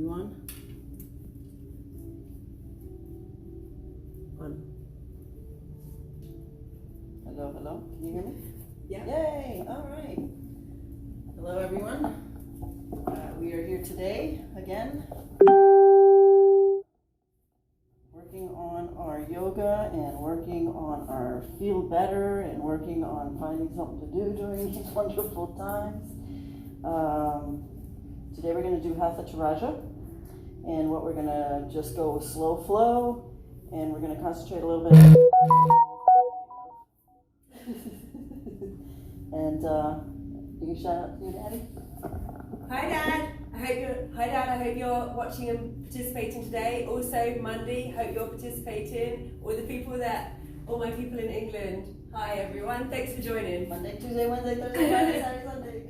everyone. Hello, hello. Can you hear me? Yeah. Yay! All right. Hello, everyone. We are here today again, working on our yoga and working on our feel better and working on finding something to do during these wonderful times. Today we're going to do Hatha, and what we're going to just go slow flow, and we're going to concentrate a little bit. And you can shout out to your daddy. Hi Dad. I hope you're watching and participating today. Also Monday, hope you're participating. All my people in England. Hi everyone. Thanks for joining. Monday, Tuesday, Wednesday, Thursday, Friday, Saturday, Sunday.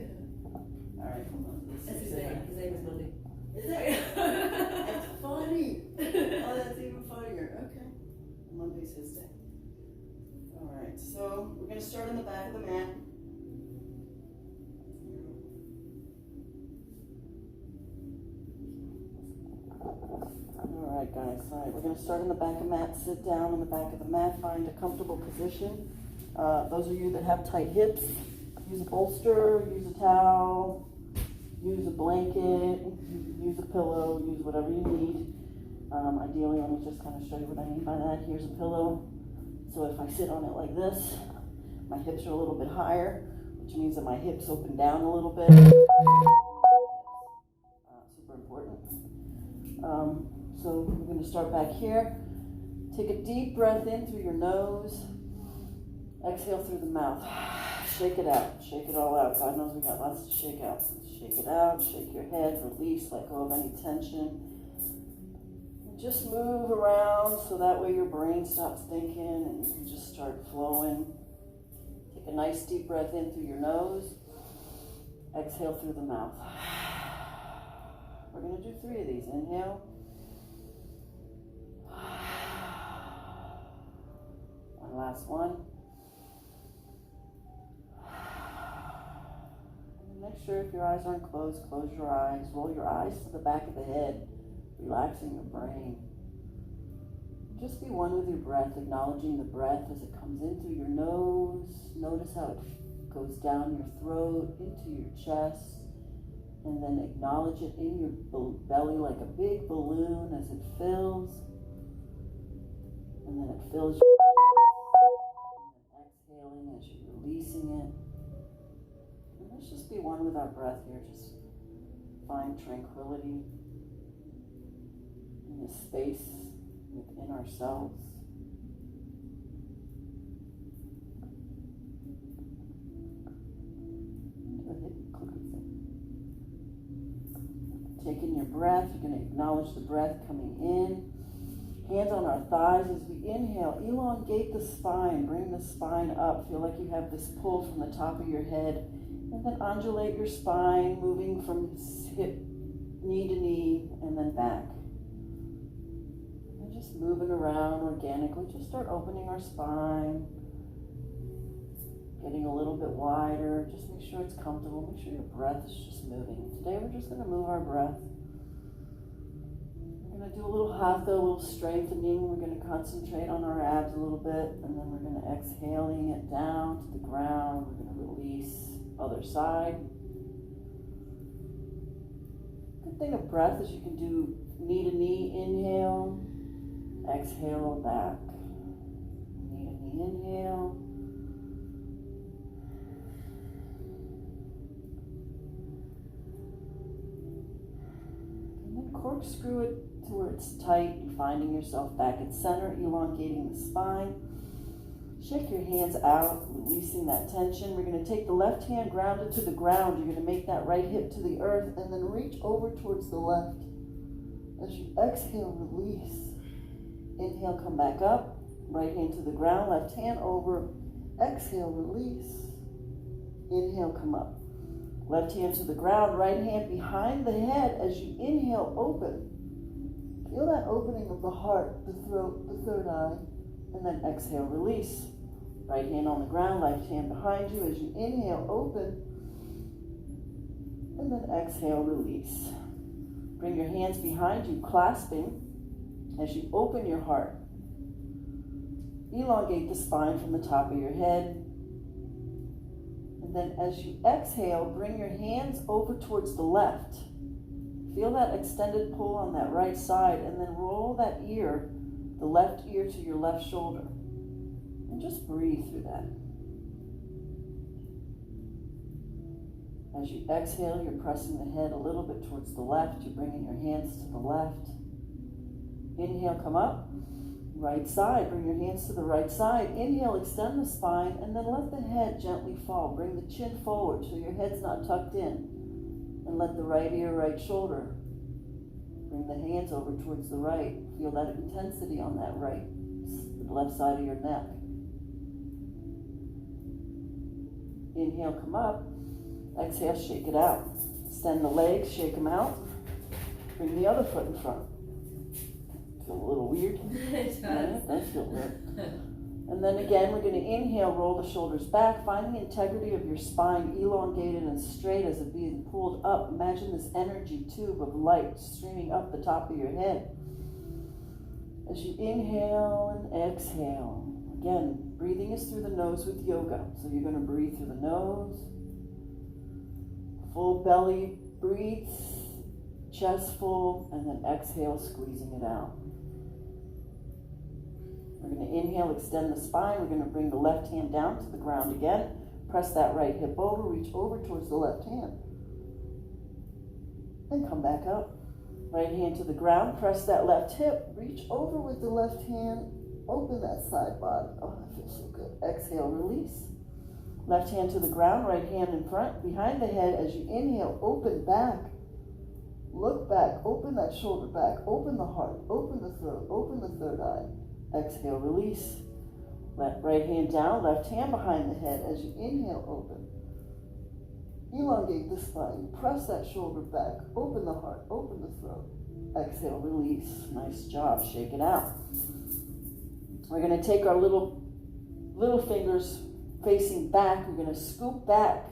All right, hold on. That's his name. His name is Monday. Is it? That's funny. Oh, that's even funnier. Okay. Monday's his day. All right, so we're going to start on the back of the mat. All right, guys. All right, we're going to start on the back of the mat. Sit down on the back of the mat. Find a comfortable position. Those of you that have tight hips, use a bolster, use a towel, use a blanket, use a pillow, use whatever you need. Ideally, let me just kind of show you what I mean by that. Here's a pillow. So if I sit on it like this, my hips are a little bit higher, which means that my hips open down a little bit. Super important. So we're going to start back here. Take a deep breath in through your nose. Exhale through the mouth. Shake it out. Shake it all out. God knows we got lots to shake out. Shake it out. Shake your head. Release. Let go of any tension. And just move around so that way your brain stops thinking and you can just start flowing. Take a nice deep breath in through your nose. Exhale through the mouth. We're going to do 3 of these. Inhale. One last one. Make sure if your eyes aren't closed, close your eyes. Roll your eyes to the back of the head, relaxing your brain. Just be one with your breath, acknowledging the breath as it comes in through your nose. Notice how it goes down your throat, into your chest, and then acknowledge it in your belly like a big balloon as it fills. And then it fills your chest, and then exhaling as you're releasing it. And let's just be one with our breath here. Just find tranquility in this space within ourselves. Taking your breath, you're going to acknowledge the breath coming in. Hands on our thighs as we inhale. Elongate the spine. Bring the spine up. Feel like you have this pull from the top of your head. And then undulate your spine, moving from hip, knee to knee, and then back. And just moving around organically. Just start opening our spine. Getting a little bit wider. Just make sure it's comfortable. Make sure your breath is just moving. Today we're just going to move our breath. We're going to do a little Hatha, a little strengthening. We're going to concentrate on our abs a little bit. And then we're going to exhaling it down to the ground. We're going to release. Other side. Good thing of breath is you can do knee to knee, inhale, exhale back. Knee to knee, inhale. And then corkscrew it to where it's tight. You're finding yourself back at center, elongating the spine. Shake your hands out, releasing that tension. We're going to take the left hand grounded to the ground. You're going to make that right hip to the earth and then reach over towards the left. As you exhale, release. Inhale, come back up. Right hand to the ground, left hand over. Exhale, release. Inhale, come up. Left hand to the ground, right hand behind the head. As you inhale, open. Feel that opening of the heart, the throat, the third eye. And then exhale, release. Right hand on the ground, left hand behind you. As you inhale, open. And then exhale, release. Bring your hands behind you, clasping as you open your heart. Elongate the spine from the top of your head. And then as you exhale, bring your hands over towards the left. Feel that extended pull on that right side, and then roll that ear, the left ear, to your left shoulder. And just breathe through that. As you exhale, you're pressing the head a little bit towards the left. You're bringing your hands to the left. Inhale, come up. Right side, bring your hands to the right side. Inhale, extend the spine, and then let the head gently fall. Bring the chin forward so your head's not tucked in. And let the right ear, right shoulder. Bring the hands over towards the right. Feel that intensity on that right, the left side of your neck. Inhale, come up. Exhale, shake it out. Extend the legs, shake them out. Bring the other foot in front. Feel a little weird? It does. Yeah, it does feel weird. And then again, we're going to inhale, roll the shoulders back. Find the integrity of your spine, elongated and straight as it being pulled up. Imagine this energy tube of light streaming up the top of your head. As you inhale and exhale. Again, breathing is through the nose with yoga. So you're going to breathe through the nose. Full belly breathe, chest full, and then exhale, squeezing it out. We're going to inhale, extend the spine. We're going to bring the left hand down to the ground again. Press that right hip over, reach over towards the left hand. And come back up. Right hand to the ground, press that left hip, reach over with the left hand, open that side body. Oh, that feels so good. Exhale, release. Left hand to the ground, right hand in front, behind the head. As you inhale, open back. Look back, open that shoulder back, open the heart, open the throat, open the third eye. Exhale, release. Right hand down, left hand behind the head. As you inhale, open. Elongate the spine, press that shoulder back, open the heart, open the throat. Exhale, release. Nice job, shake it out. We're going to take our little fingers facing back. We're going to scoop back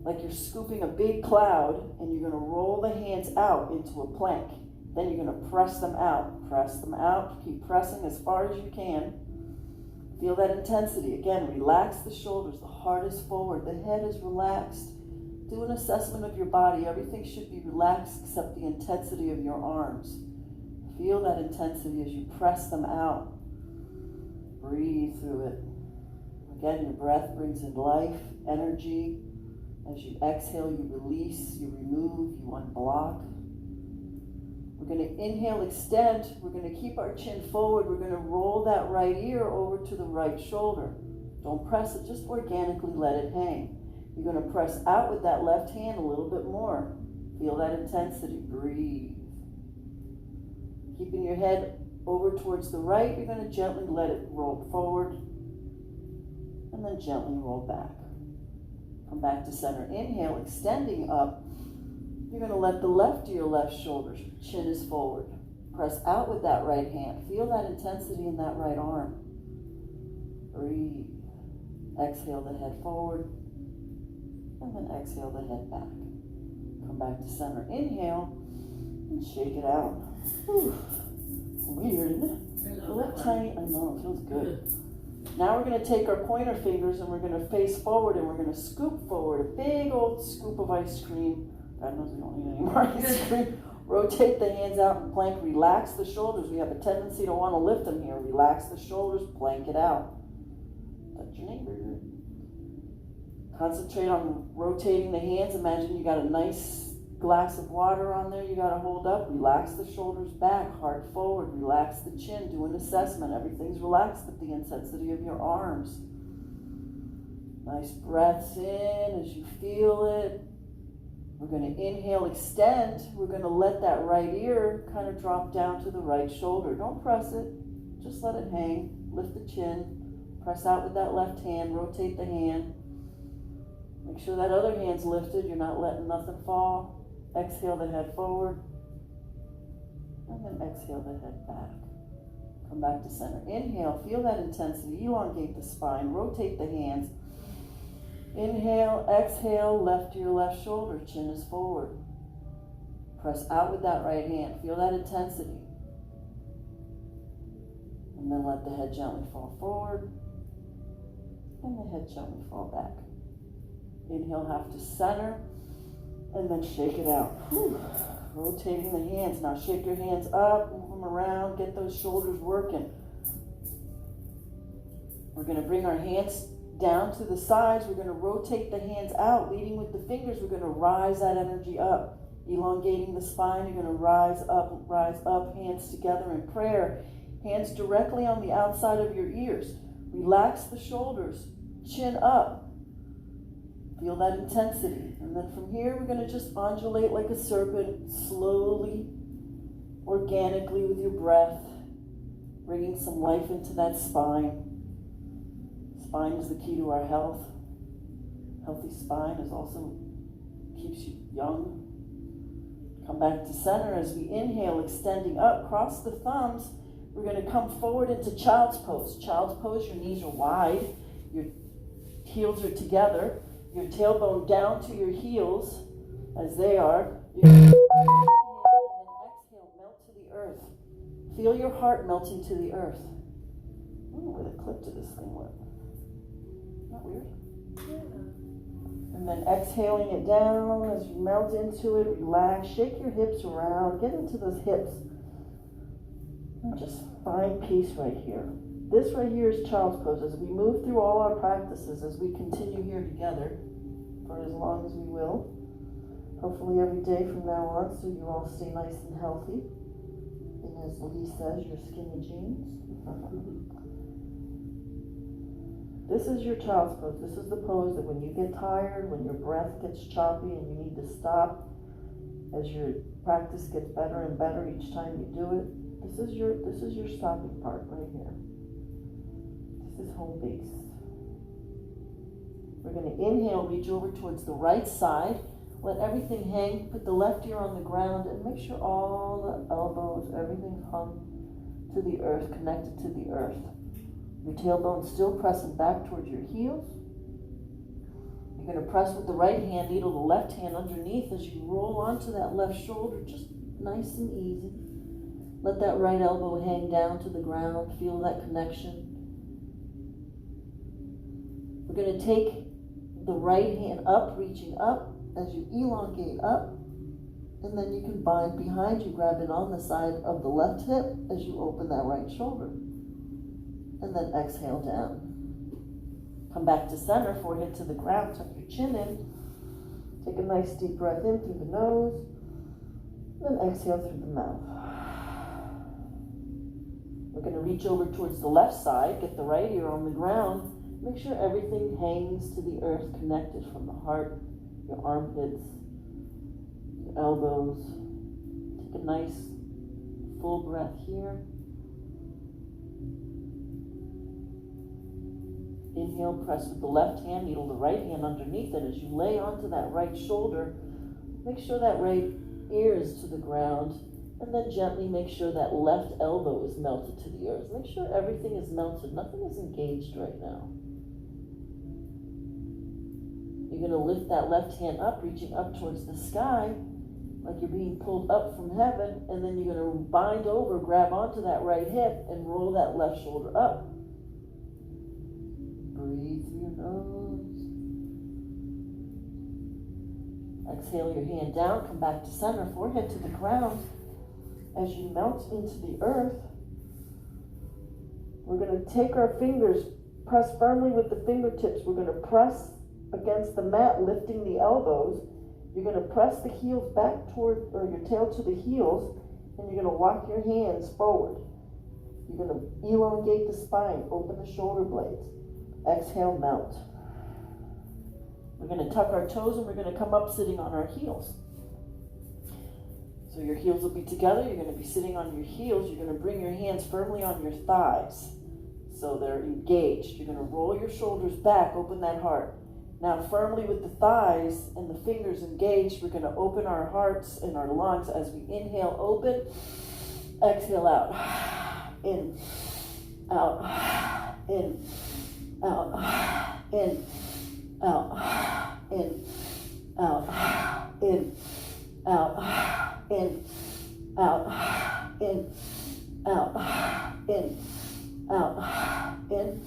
like you're scooping a big cloud, and you're going to roll the hands out into a plank. Then you're going to press them out. Press them out. Keep pressing as far as you can. Feel that intensity. Again, relax the shoulders. The heart is forward. The head is relaxed. Do an assessment of your body. Everything should be relaxed except the intensity of your arms. Feel that intensity as you press them out. Breathe through it. Again, your breath brings in life, energy. As you exhale, you release, you remove, you unblock. We're going to inhale, extend. We're going to keep our chin forward. We're going to roll that right ear over to the right shoulder. Don't press it, just organically let it hang. You're going to press out with that left hand a little bit more. Feel that intensity. Breathe. Keeping your head over towards the right, you're going to gently let it roll forward and then gently roll back. Come back to center. Inhale, extending up. You're going to let the left ear, left shoulder, chin is forward. Press out with that right hand. Feel that intensity in that right arm. Breathe. Exhale the head forward. And then exhale the head back. Come back to center. Inhale and shake it out. Whew. Weird, isn't it? A little tiny. I know, it feels good. Now we're going to take our pointer fingers and we're going to face forward and we're going to scoop forward. A big old scoop of ice cream. God knows we don't need any more ice cream. Rotate the hands out in plank. Relax the shoulders. We have a tendency to want to lift them here. Relax the shoulders. Plank it out. Touch your neighbor. Concentrate on rotating the hands. Imagine you got a nice glass of water on there you got to hold up. Relax the shoulders back. Heart forward. Relax the chin. Do an assessment. Everything's relaxed but the intensity of your arms. Nice breaths in as you feel it. We're going to inhale, extend. We're going to let that right ear kind of drop down to the right shoulder. Don't press it. Just let it hang. Lift the chin. Press out with that left hand. Rotate the hand. Make sure that other hand's lifted. You're not letting nothing fall. Exhale the head forward. And then exhale the head back. Come back to center. Inhale. Feel that intensity. Elongate the spine. Rotate the hands. Inhale, exhale, left ear, left shoulder, chin is forward. Press out with that right hand. Feel that intensity. And then let the head gently fall forward. And the head gently fall back. Inhale, half to center. And then shake it out. Whew. Rotating the hands. Now shake your hands up, move them around, get those shoulders working. We're going to bring our hands down to the sides. We're going to rotate the hands out, leading with the fingers. We're going to rise that energy up, elongating the spine. You're going to rise up, hands together in prayer. Hands directly on the outside of your ears. Relax the shoulders, chin up. Feel that intensity. And then from here, we're going to just undulate like a serpent, slowly, organically with your breath, bringing some life into that spine. Spine is the key to our health. Healthy spine is also keeps you young. Come back to center as we inhale, extending up, cross the thumbs. We're going to come forward into child's pose. Child's pose, your knees are wide, your heels are together, your tailbone down to your heels as they are. You're going to inhale and then exhale, melt to the earth. Feel your heart melting to the earth. I don't know where the clip to this thing went. Not weird? Yeah. And then exhaling it down as you melt into it, relax, shake your hips around, get into those hips. And just find peace right here. This right here is child's pose. As we move through all our practices, as we continue here together for as long as we will, hopefully every day from now on, so you all stay nice and healthy. And as Lee says, your skinny jeans. This is your child's pose. This is the pose that when you get tired, when your breath gets choppy and you need to stop, as your practice gets better and better each time you do it, this is your stopping part right here. This is home base. We're going to inhale, reach over towards the right side. Let everything hang. Put the left ear on the ground and make sure all the elbows, everything's hung to the earth, connected to the earth. Your tailbone still pressing back towards your heels. You're going to press with the right hand, needle the left hand underneath as you roll onto that left shoulder, just nice and easy. Let that right elbow hang down to the ground. Feel that connection. We're going to take the right hand up, reaching up as you elongate up. And then you can bind behind you, grab it on the side of the left hip as you open that right shoulder. And then exhale down. Come back to center, forehead to the ground, tuck your chin in. Take a nice deep breath in through the nose. Then exhale through the mouth. We're going to reach over towards the left side, get the right ear on the ground. Make sure everything hangs to the earth, connected from the heart, your armpits, your elbows. Take a nice full breath here. Inhale, press with the left hand, needle the right hand underneath it. As you lay onto that right shoulder, make sure that right ear is to the ground, and then gently make sure that left elbow is melted to the earth. Make sure everything is melted, nothing is engaged right now. You're going to lift that left hand up, reaching up towards the sky, like you're being pulled up from heaven, and then you're going to bind over, grab onto that right hip, and roll that left shoulder up. Breathe through your nose. Exhale your hand down, come back to center, forehead to the ground. As you melt into the earth, we're going to take our fingers, press firmly with the fingertips. We're going to press against the mat, lifting the elbows. You're going to press the heels back toward, or your tail to the heels, and you're going to walk your hands forward. You're going to elongate the spine, open the shoulder blades. Exhale, melt. We're going to tuck our toes and we're going to come up sitting on our heels. So your heels will be together. You're going to be sitting on your heels. You're going to bring your hands firmly on your thighs so they're engaged. You're going to roll your shoulders back, open that heart. Now firmly with the thighs and the fingers engaged, we're going to open our hearts and our lungs as we inhale, open, exhale out, in, out, in, out, in, out, in, out, in, out, in, out, in, out, in, out, in,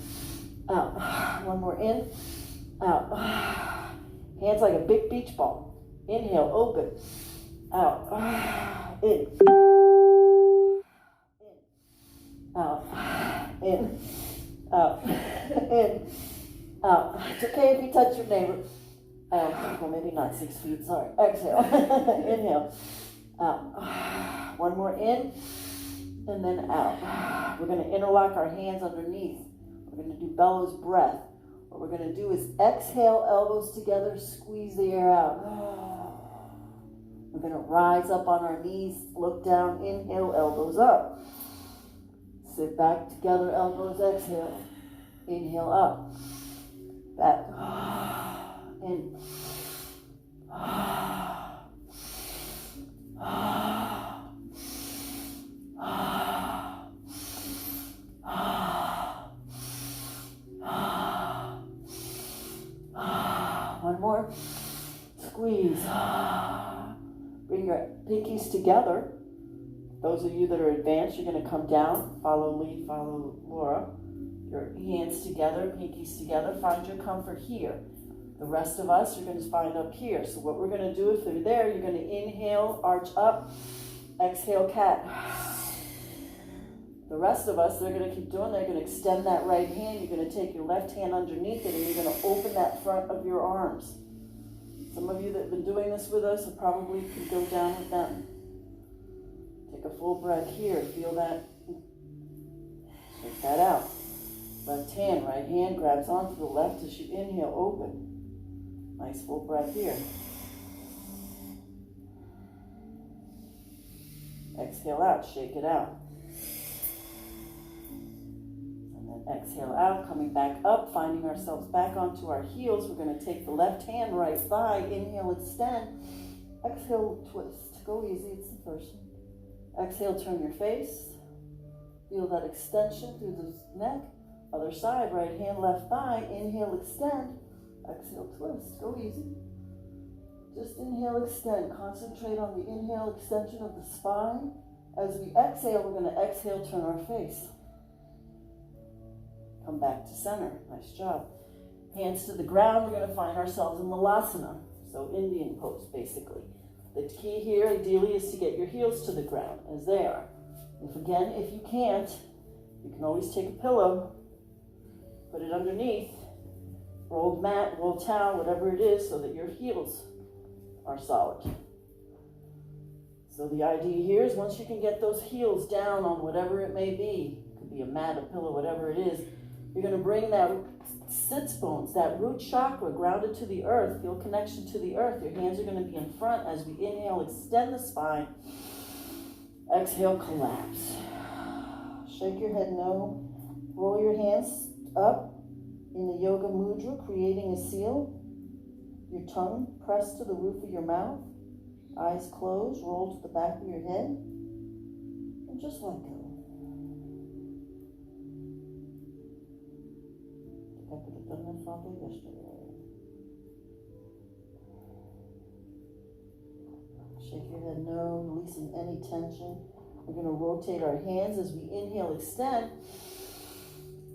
out. One more in, out. Hands like a big beach ball. Inhale, open, out, in, out, in, out, in, out. It's okay if you touch your neighbor. Well, maybe not 6 feet, sorry. Exhale, inhale, out. One more in, and then out. We're going to interlock our hands underneath. We're going to do bellows breath. What we're going to do is exhale, elbows together, squeeze the air out. We're going to rise up on our knees, look down, inhale, elbows up. Sit back together, elbows, exhale. Inhale up. Back. In. One more. Squeeze. Bring your pinkies together. Those of you that are advanced, you're going to come down. Follow Lee, follow Laura. Your hands together, pinkies together. Find your comfort here. The rest of us, you're going to find up here. So what we're going to do, if they're there, you're going to inhale, arch up. Exhale, cat. The rest of us, they're going to keep doing. They're going to extend that right hand. You're going to take your left hand underneath it, and you're going to open that front of your arms. Some of you that have been doing this with us probably could go down with them. Take a full breath here. Feel that. Shake that out. Left hand, right hand grabs onto the left as you inhale, open. Nice full breath here. Exhale out, shake it out. And then exhale out, coming back up, finding ourselves back onto our heels. We're going to take the left hand, right thigh, inhale, extend. Exhale, twist. Go easy, it's the first one. Exhale, turn your face. Feel that extension through the neck. Other side, right hand, left thigh. Inhale, extend. Exhale, twist. Go easy. Just inhale, extend. Concentrate on the inhale, extension of the spine. As we exhale, we're going to exhale, turn our face. Come back to center. Nice job. Hands to the ground. We're going to find ourselves in Malasana. So Indian pose, basically. The key here, ideally, is to get your heels to the ground, as they are. If you can't, you can always take a pillow, put it underneath, rolled mat, rolled towel, whatever it is, so that your heels are solid. So the idea here is once you can get those heels down on whatever it may be, it could be a mat, a pillow, whatever it is, you're going to bring that sits bones, that root chakra grounded to the earth, feel connection to the earth. Your hands are going to be in front as we inhale, extend the spine. Exhale, collapse. Shake your head no. Roll your hands up in the yoga mudra, creating a seal. Your tongue pressed to the roof of your mouth. Eyes closed, roll to the back of your head. And just let go. I could have done this all day yesterday. Shake your head no, releasing any tension. We're going to rotate our hands as we inhale, extend.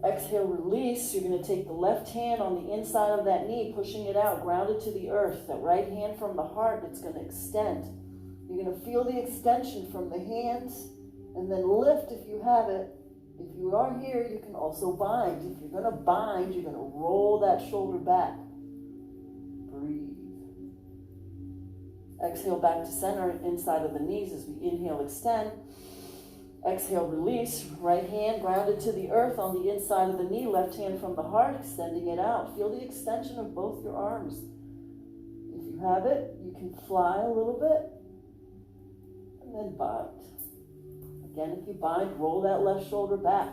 Exhale, release. You're going to take the left hand on the inside of that knee, pushing it out, grounded to the earth. That right hand from the heart, it's going to extend. You're going to feel the extension from the hands, and then lift if you have it. If you are here, you can also bind. If you're going to bind, you're going to roll that shoulder back. Breathe. Exhale back to center, inside of the knees as we inhale, extend. Exhale, release. Right hand grounded to the earth on the inside of the knee. Left hand from the heart, extending it out. Feel the extension of both your arms. If you have it, you can fly a little bit. And then bind. Again, if you bind, roll that left shoulder back.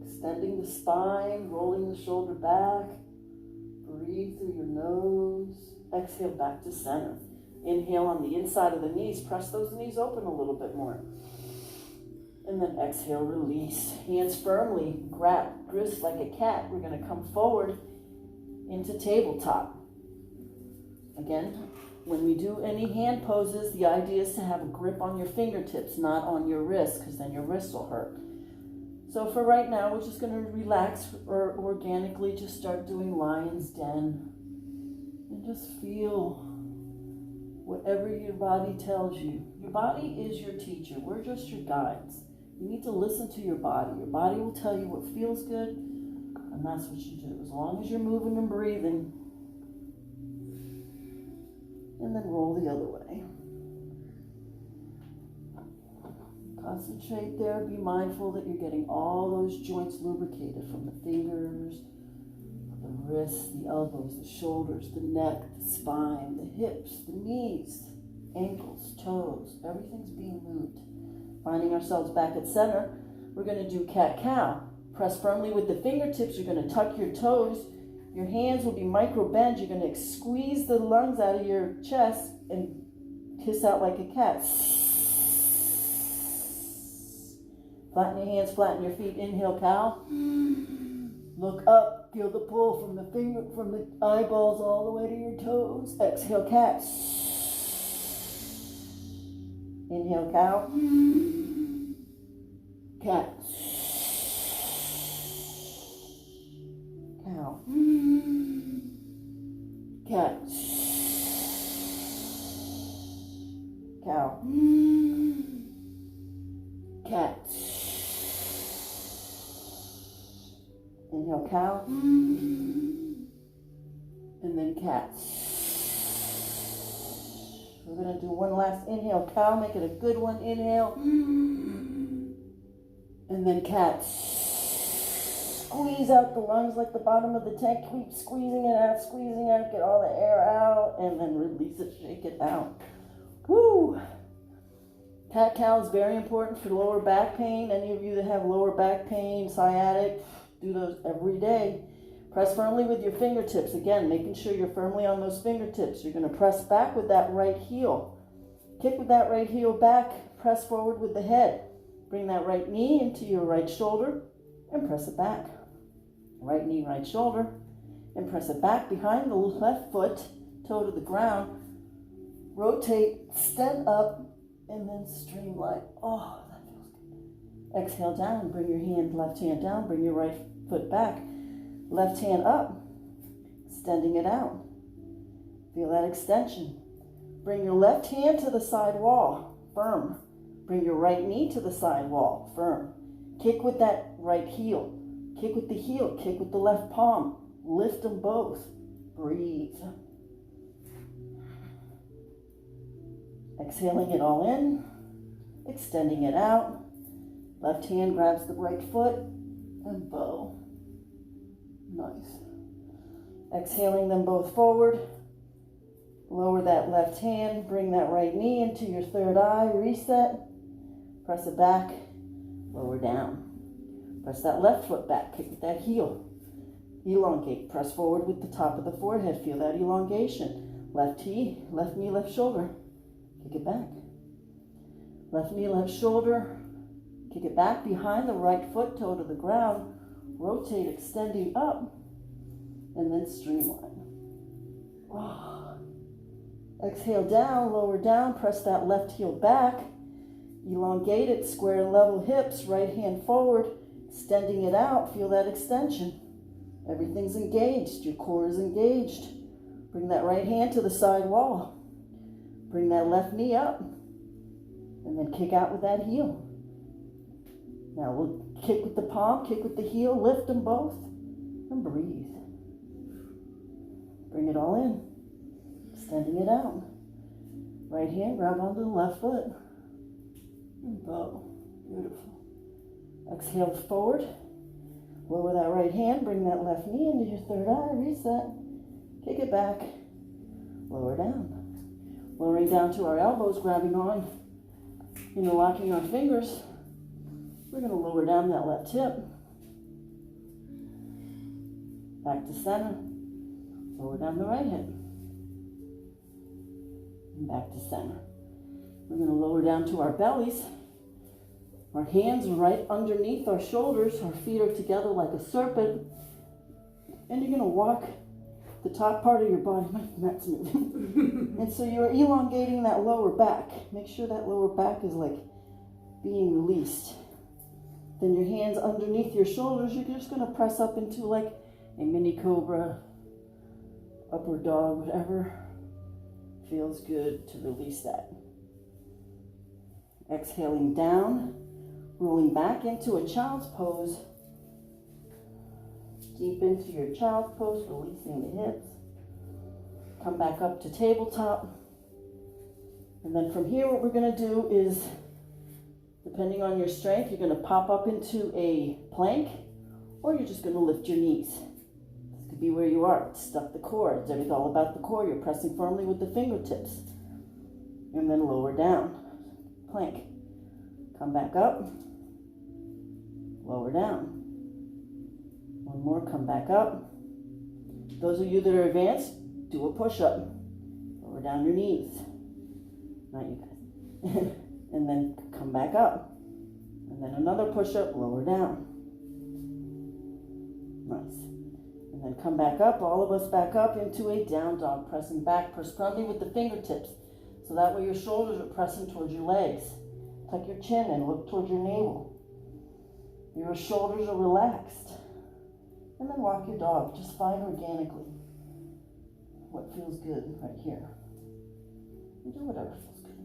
Extending the spine, rolling the shoulder back. Breathe through your nose. Exhale back to center. Inhale on the inside of the knees. Press those knees open a little bit more. And then exhale, release. Hands firmly grip like a cat. We're going to come forward into tabletop. Again, when we do any hand poses, the idea is to have a grip on your fingertips, not on your wrist, because then your wrist will hurt. So for right now, we're just going to relax or organically just start doing lion's den. And just feel whatever your body tells you. Your body is your teacher. We're just your guides. You need to listen to your body. Your body will tell you what feels good, and that's what you do. As long as you're moving and breathing. And then roll the other way. Concentrate there. Be mindful that you're getting all those joints lubricated, from the fingers, the wrists, the elbows, the shoulders, the neck, the spine, the hips, the knees, ankles, toes. Everything's being moved. Finding ourselves back at center, we're going to do cat-cow. Press firmly with the fingertips. You're going to tuck your toes. Your hands will be micro-bend. You're going to squeeze the lungs out of your chest and hiss out like a cat. Flatten your hands, flatten your feet. Inhale, cow. Look up. Feel the pull from the eyeballs all the way to your toes. Exhale, cat. Inhale, cow. Cat. Cow. Cat. Cow. Cat. Inhale, cow. And then cat. We're going to do one last inhale, cow. Make it a good one. Inhale. And then cat. Squeeze out the lungs like the bottom of the tank. Keep squeezing it out, squeezing out. Get all the air out. And then release it, shake it out. Woo! Cat-cow is very important for lower back pain. Any of you that have lower back pain, sciatic, do those every day. Press firmly with your fingertips. Again, making sure you're firmly on those fingertips. You're going to press back with that right heel. Kick with that right heel back. Press forward with the head. Bring that right knee into your right shoulder and press it back. Right knee, right shoulder, and press it back behind the left foot, toe to the ground. Rotate, extend up, and then streamline. Oh, that feels good. Exhale down. Bring your left hand down. Bring your right foot back. Left hand up, extending it out. Feel that extension. Bring your left hand to the side wall, firm. Bring your right knee to the side wall, firm. Kick with that right heel. Kick with the heel. Kick with the left palm. Lift them both. Breathe. Exhaling it all in, extending it out. Left hand grabs the right foot and bow. Nice. Exhaling them both forward. Lower that left hand, bring that right knee into your third eye, reset. Press it back, lower down. Press that left foot back, kick with that heel. Elongate, press forward with the top of the forehead, feel that elongation. Left knee, left shoulder. Kick it back. Left knee, left shoulder. Kick it back behind the right foot, toe to the ground. Rotate, extending up. And then streamline. Oh. Exhale down, lower down. Press that left heel back. Elongate it, square and level hips. Right hand forward. Extending it out. Feel that extension. Everything's engaged. Your core is engaged. Bring that right hand to the side wall. Bring that left knee up, and then kick out with that heel. Now we'll kick with the palm, kick with the heel, lift them both, and breathe. Bring it all in, extending it out. Right hand, grab onto the left foot, and bow. Beautiful. Exhale forward, lower that right hand, bring that left knee into your third eye, reset, kick it back, lower down. Lowering down to our elbows, grabbing on, locking our fingers. We're going to lower down that left hip. Back to center. Lower down the right hip. And back to center. We're going to lower down to our bellies. Our hands are right underneath our shoulders. Our feet are together like a serpent. And you're going to walk the top part of your body, my neck's moving. And so you're elongating that lower back. Make sure that lower back is like being released. Then your hands underneath your shoulders, you're just going to press up into like a mini cobra, upward dog, whatever feels good to release that. Exhaling down, rolling back into a child's pose. Deep into your child's pose, releasing the hips. Come back up to tabletop. And then from here, what we're going to do is, depending on your strength, you're going to pop up into a plank, or you're just going to lift your knees. This could be where you are. Stuff the core. It's all about the core. You're pressing firmly with the fingertips. And then lower down. Plank. Come back up. Lower down. One more, come back up. Those of you that are advanced, do a push-up. Lower down your knees. Not you guys. And then come back up. And then another push-up, lower down. Nice. And then come back up, all of us back up into a down dog, pressing back, press firmly with the fingertips. So that way your shoulders are pressing towards your legs. Tuck your chin and look towards your navel. Your shoulders are relaxed. And then walk your dog. Just find organically what feels good right here. And do whatever feels good.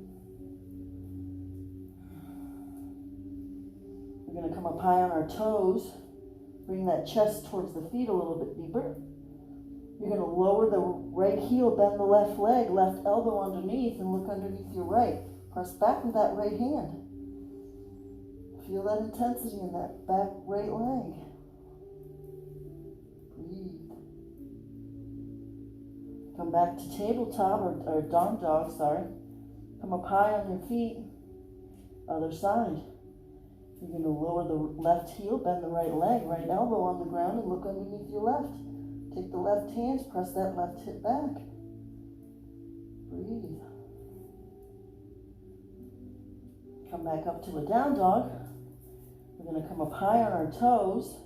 We're going to come up high on our toes. Bring that chest towards the feet a little bit deeper. You're going to lower the right heel, bend the left leg, left elbow underneath, and look underneath your right. Press back with that right hand. Feel that intensity in that back right leg. Breathe. Come back to tabletop, or down dog, sorry. Come up high on your feet. Other side. You're going to lower the left heel, bend the right leg, right elbow on the ground, and look underneath your left. Take the left hands, press that left hip back. Breathe. Come back up to a down dog. We're going to come up high on our toes.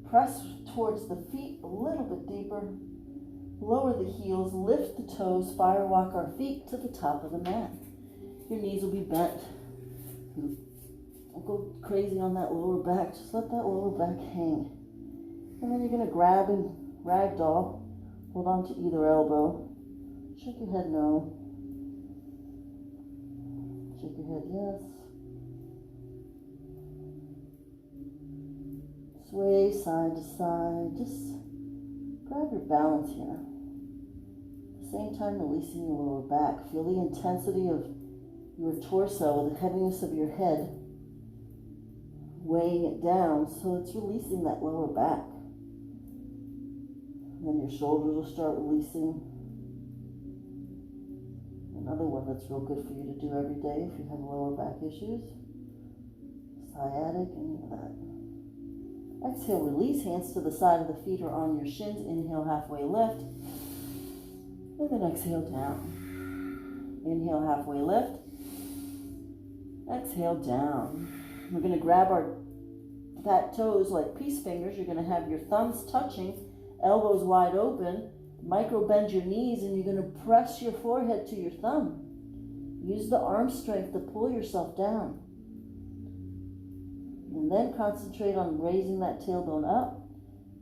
Press towards the feet a little bit deeper. Lower the heels, lift the toes, fire walk our feet to the top of the mat. Your knees will be bent. Don't go crazy on that lower back. Just let that lower back hang. And then you're going to grab and ragdoll. Hold on to either elbow. Shake your head no. Shake your head yes. Sway side to side. Just grab your balance here. At the same time, releasing your lower back. Feel the intensity of your torso, the heaviness of your head, weighing it down, so it's releasing that lower back. And then your shoulders will start releasing. Another one that's real good for you to do every day if you have lower back issues. Sciatic, any of that. Exhale, release, hands to the side of the feet or on your shins. Inhale, halfway lift. And then exhale down. Inhale, halfway lift. Exhale down. We're going to grab our fat toes like peace fingers. You're going to have your thumbs touching, elbows wide open. Micro bend your knees, and you're going to press your forehead to your thumb. Use the arm strength to pull yourself down. And then concentrate on raising that tailbone up.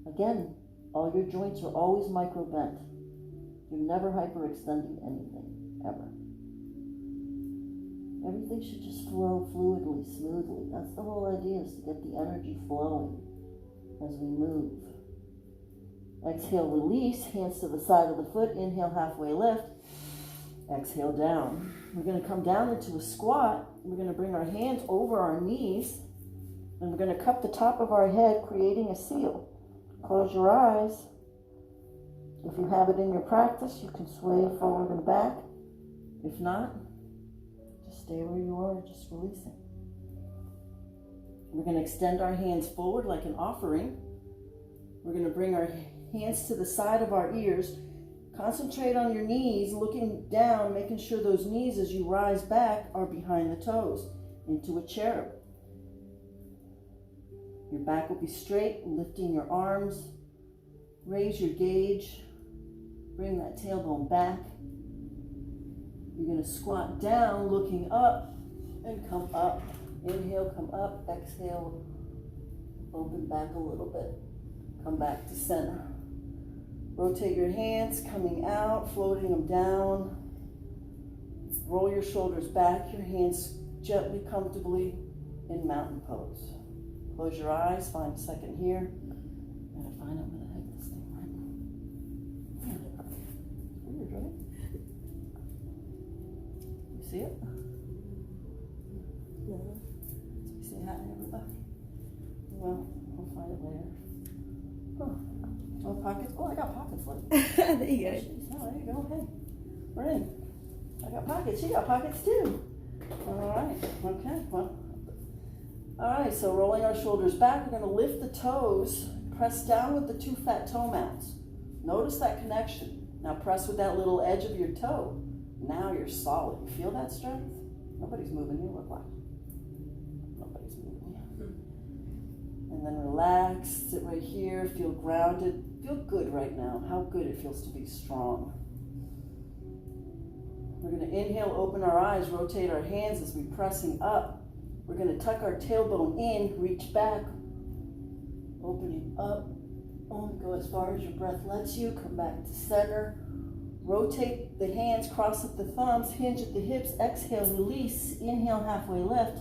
Again, all your joints are always micro bent. You're never hyperextending anything, ever. Everything should just flow fluidly, smoothly. That's the whole idea, is to get the energy flowing as we move. Exhale, release, hands to the side of the foot. Inhale, halfway lift. Exhale, down. We're going to come down into a squat. We're going to bring our hands over our knees, and we're going to cup the top of our head, creating a seal. Close your eyes. If you have it in your practice, you can sway forward and back. If not, just stay where you are, just releasing. We're going to extend our hands forward like an offering. We're going to bring our hands to the side of our ears. Concentrate on your knees, looking down, making sure those knees as you rise back are behind the toes, into a cherub. Your back will be straight, lifting your arms. Raise your gauge Bring that tailbone back. You're going to squat down, looking up, and come up. Inhale, come up. Exhale, open back a little bit. Come back to center. Rotate your hands, coming out, floating them down. Roll your shoulders back, your hands gently, comfortably in mountain pose. Close your eyes, find a second here. I'm going to find out where the heck this thing went. Weird, right? You see it? No. Say hi to everybody. Well, I'll find it later. Huh. Oh, pockets. Oh, I got pockets. Look. There you go. Oh, there you go. Hey, we're in. I got pockets. She got pockets too. All right. Okay. Well. All right. So rolling our shoulders back, we're going to lift the toes. Press down with the 2 fat toe mounts. Notice that connection. Now press with that little edge of your toe. Now you're solid. You feel that strength? Nobody's moving you. Look like. Nobody's moving you. And then relax. Sit right here. Feel grounded. Feel good right now. How good it feels to be strong. We're going to inhale, open our eyes, rotate our hands as we're pressing up. We're going to tuck our tailbone in, reach back, opening up. Only go as far as your breath lets you. Come back to center. Rotate the hands, cross up the thumbs, hinge at the hips. Exhale, release. Inhale, halfway lift.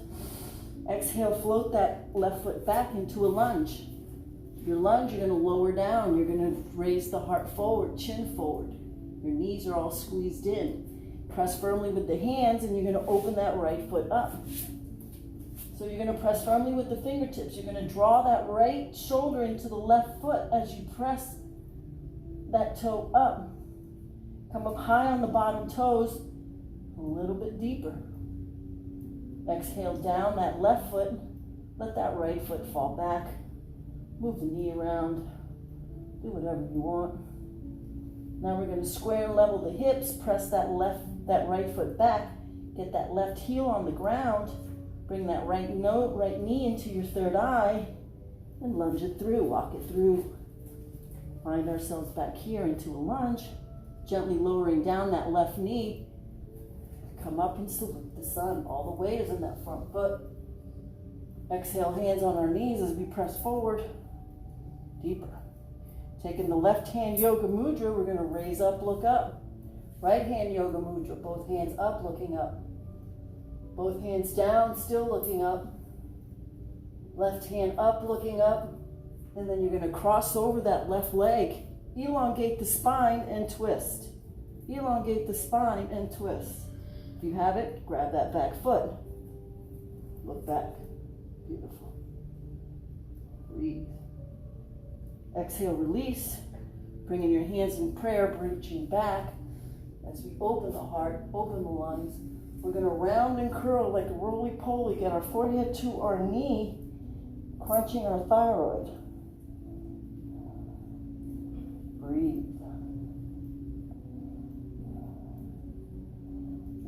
Exhale, float that left foot back into a lunge. Your lunge, you're going to lower down. You're going to raise the heart forward, chin forward. Your knees are all squeezed in. Press firmly with the hands, and you're going to open that right foot up. So you're going to press firmly with the fingertips. You're going to draw that right shoulder into the left foot as you press that toe up. Come up high on the bottom toes, a little bit deeper. Exhale down that left foot. Let that right foot fall back. Move the knee around. Do whatever you want. Now we're going to square and level the hips. Press that right foot back. Get that left heel on the ground. Bring that right knee into your third eye and lunge it through. Walk it through. Find ourselves back here into a lunge. Gently lowering down that left knee. Come up and salute the sun. All the weight is in that front foot. Exhale, hands on our knees as we press forward. Deeper. Taking the left hand yoga mudra, we're going to raise up, look up. Right hand yoga mudra, both hands up, looking up. Both hands down, still looking up. Left hand up, looking up. And then you're going to cross over that left leg. Elongate the spine and twist. Elongate the spine and twist. If you have it, grab that back foot. Look back. Beautiful. Breathe. Exhale, release. Bringing your hands in prayer, reaching back. As we open the heart, open the lungs. We're going to round and curl like a roly-poly. Get our forehead to our knee, crunching our thyroid. Breathe.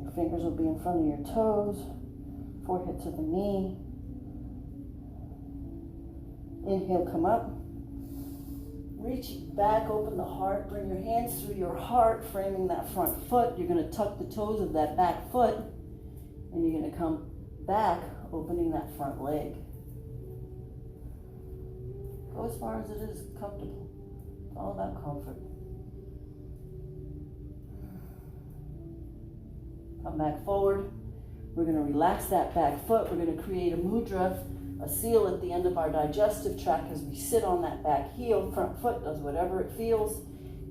Your fingers will be in front of your toes, forehead to the knee. Inhale, come up. Reach back, open the heart. Bring your hands through your heart, framing that front foot. You're going to tuck the toes of that back foot, and you're going to come back, opening that front leg. Go as far as it is comfortable. It's all about comfort. Come back forward. We're going to relax that back foot. We're going to create a mudra, a seal at the end of our digestive tract as we sit on that back heel. Front foot does whatever it feels.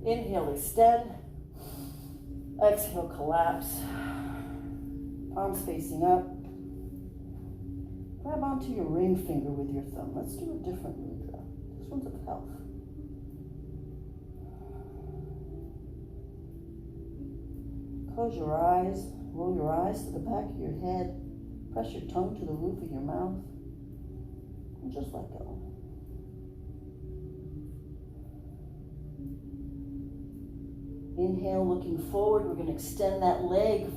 Inhale, extend. Exhale, collapse. Palms facing up. Grab onto your ring finger with your thumb. Let's do a different mudra. This one's of health. Close your eyes. Roll your eyes to the back of your head. Press your tongue to the roof of your mouth. And just let go. Inhale, looking forward. We're going to extend that leg.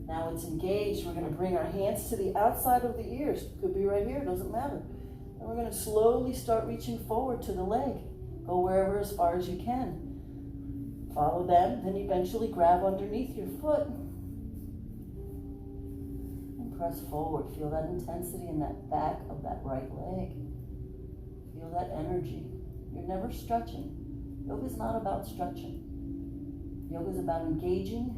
Now it's engaged. We're going to bring our hands to the outside of the ears. Could be right here, doesn't matter. And we're going to slowly start reaching forward to the leg. Go wherever as far as you can. Follow them, then eventually grab underneath your foot and press forward. Feel that intensity in that back of that right leg. Feel that energy. You're never stretching. Yoga is not about stretching. Yoga is about engaging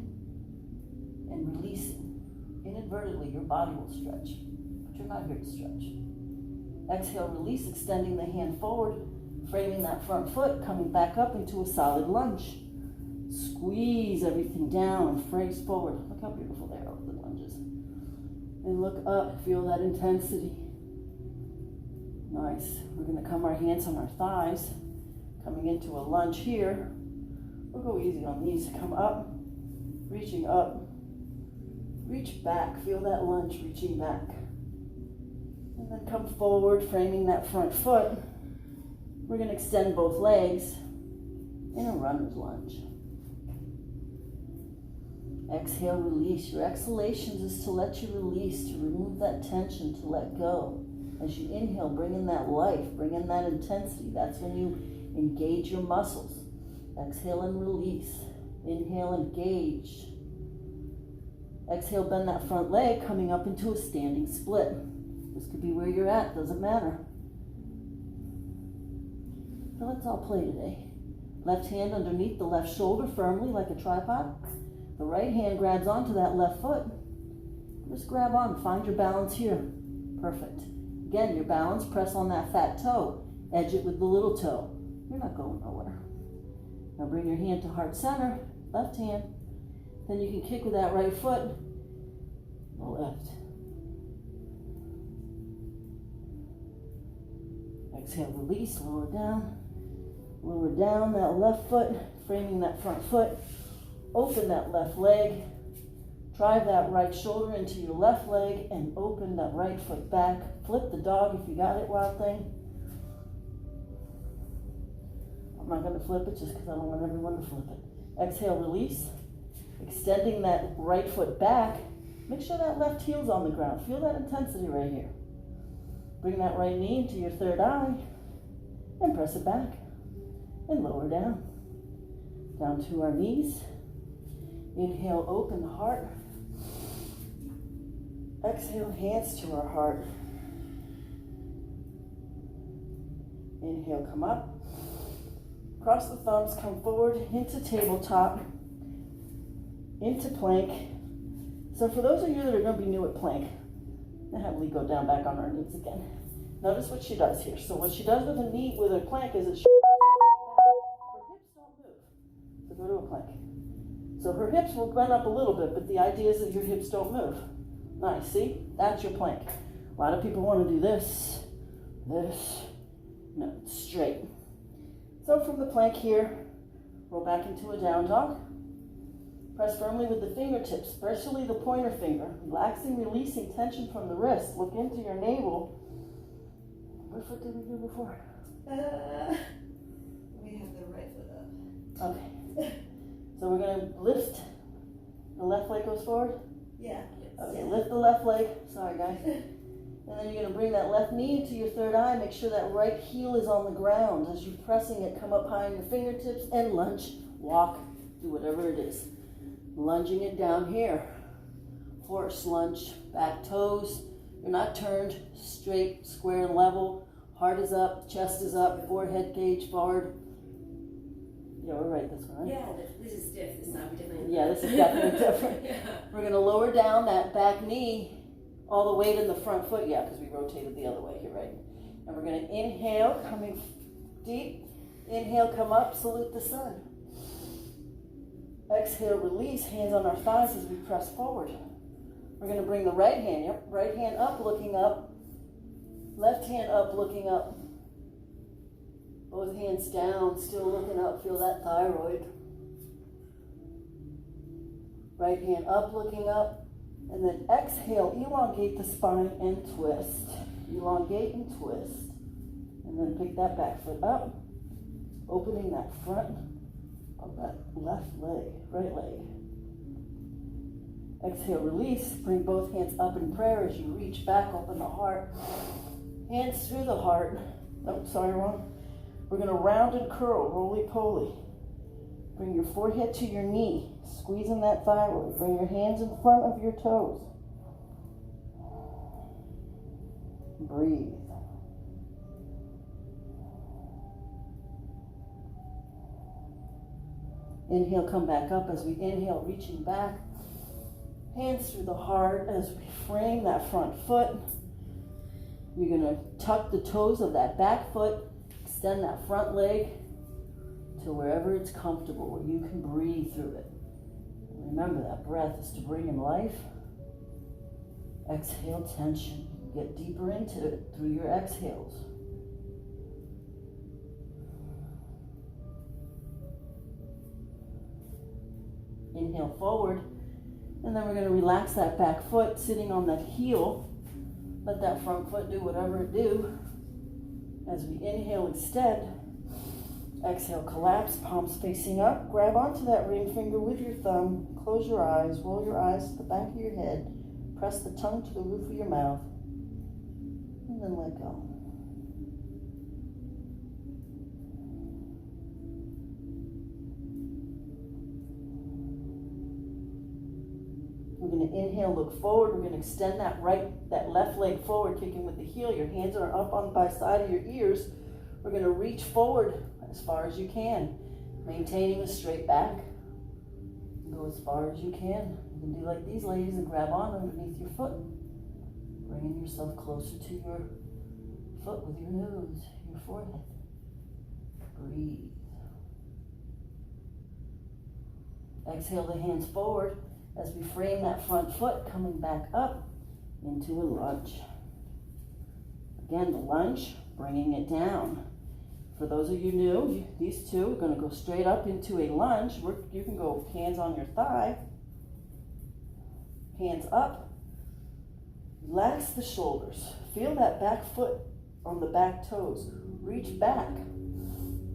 and releasing. Inadvertently, your body will stretch, but you're not here to stretch. Exhale, release, extending the hand forward, framing that front foot, coming back up into a solid lunge. Squeeze everything down and face forward. Look how beautiful they are with the lunges. And look up, feel that intensity. Nice. We're going to come our hands on our thighs, coming into a lunge here. We'll go easy on these. Come up, reaching up. Reach back, feel that lunge, reaching back. And then come forward, framing that front foot. We're going to extend both legs in a runner's lunge. Exhale, release. Your exhalations is to let you release, to remove that tension, to let go. As you inhale, bring in that life, bring in that intensity. That's when you engage your muscles. Exhale and release. Inhale, engage. Exhale, bend that front leg, coming up into a standing split. This could be where you're at, doesn't matter. So let's all play today. Left hand underneath the left shoulder firmly like a tripod. The right hand grabs onto that left foot. Just grab on, find your balance here. Perfect. Again, your balance, press on that fat toe. Edge it with the little toe. You're not going nowhere. Now bring your hand to heart center, left hand. Then you can kick with that right foot, the left. Exhale, release, lower down. Lower down that left foot, framing that front foot. Open that left leg. Drive that right shoulder into your left leg and open that right foot back. Flip the dog if you got it, Wild Thing. I'm not going to flip it just because I don't want everyone to flip it. Exhale, release. Extending that right foot back. Make sure that left heel's on the ground. Feel that intensity right here. Bring that right knee into your third eye and press it back. And lower down. Down to our knees. Inhale, open the heart. Exhale, hands to our heart. Inhale, come up. Cross the thumbs, come forward into tabletop, into plank. So for those of you that are going to be new at plank, now have Lee go down back on her knees again. Notice what she does here. So what she does with a plank is her hips don't move. So go to a plank. So her hips will bend up a little bit, but the idea is that your hips don't move. Nice, see? That's your plank. A lot of people want to do this. No, it's straight. So from the plank here, roll back into a down dog. Press firmly with the fingertips, especially the pointer finger. Relaxing, releasing tension from the wrist. Look into your navel. What foot did we do before? We have the right foot up. Okay. So we're going to lift. The left leg goes forward? Yeah. Okay, lift the left leg. Sorry, guys. And then you're going to bring that left knee into your third eye. Make sure that right heel is on the ground. As you're pressing it, come up high on your fingertips and lunge, walk, do whatever it is. Lunging it down here. Horse lunge, back toes. You're not turned, straight, square, and level. Heart is up, chest is up, forehead gauge forward. Yeah, we're right this one, right? Yeah, this is stiff. This time we definitely. Yeah, this is definitely different. Yeah. We're going to lower down that back knee, all the weight in the front foot, yeah, because we rotated the other way here, right? And we're going to inhale, coming deep. Inhale, come up, salute the sun. Exhale, release, hands on our thighs as we press forward. We're going to bring the right hand, right hand up, looking up. Left hand up, looking up. Both hands down, still looking up, feel that thyroid. Right hand up, looking up. And then exhale, elongate the spine and twist. Elongate and twist. And then pick that back foot up, opening that front of that left leg, right leg. Exhale, release. Bring both hands up in prayer as you reach back, open the heart. Hands through the heart. Oh, sorry, wrong. We're going to round and curl, roly-poly. Bring your forehead to your knee, squeezing that thyroid. Bring your hands in front of your toes. Breathe. Inhale, come back up. As we inhale, reaching back. Hands through the heart as we frame that front foot. You're going to tuck the toes of that back foot, extend that front leg to wherever it's comfortable, where you can breathe through it. Remember, that breath is to bring in life. Exhale, tension. Get deeper into it through your exhales. Inhale forward, and then we're going to relax that back foot, sitting on that heel. Let that front foot do whatever it do. As we inhale, extend. Exhale, collapse, palms facing up. Grab onto that ring finger with your thumb. Close your eyes, roll your eyes to the back of your head. Press the tongue to the roof of your mouth. And then let go. We're going to inhale, look forward. We're going to extend that left leg forward, kicking with the heel. Your hands are up on by side of your ears. We're going to reach forward as far as you can, maintaining a straight back. Go as far as you can. You can do like these ladies and grab on underneath your foot, bringing yourself closer to your foot with your nose, your forehead. Breathe. Exhale the hands forward as we frame that front foot, coming back up into a lunge. Again, the lunge, bringing it down. For those of you new, these two are going to go straight up into a lunge. You can go hands on your thigh, hands up. Relax the shoulders. Feel that back foot on the back toes. Reach back.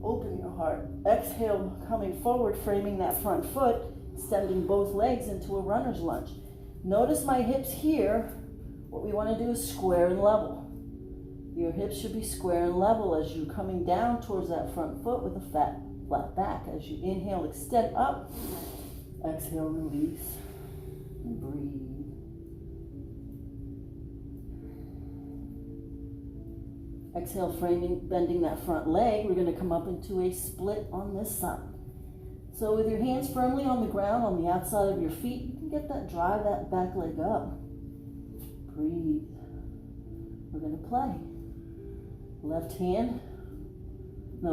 Open your heart. Exhale, coming forward, framing that front foot, extending both legs into a runner's lunge. Notice my hips here. What we want to do is square and level. Your hips should be square and level as you're coming down towards that front foot with a flat back. As you inhale, extend up. Exhale, release. And breathe. Exhale, bending that front leg. We're going to come up into a split on this side. So with your hands firmly on the ground, on the outside of your feet, you can drive that back leg up. Breathe. We're going to play.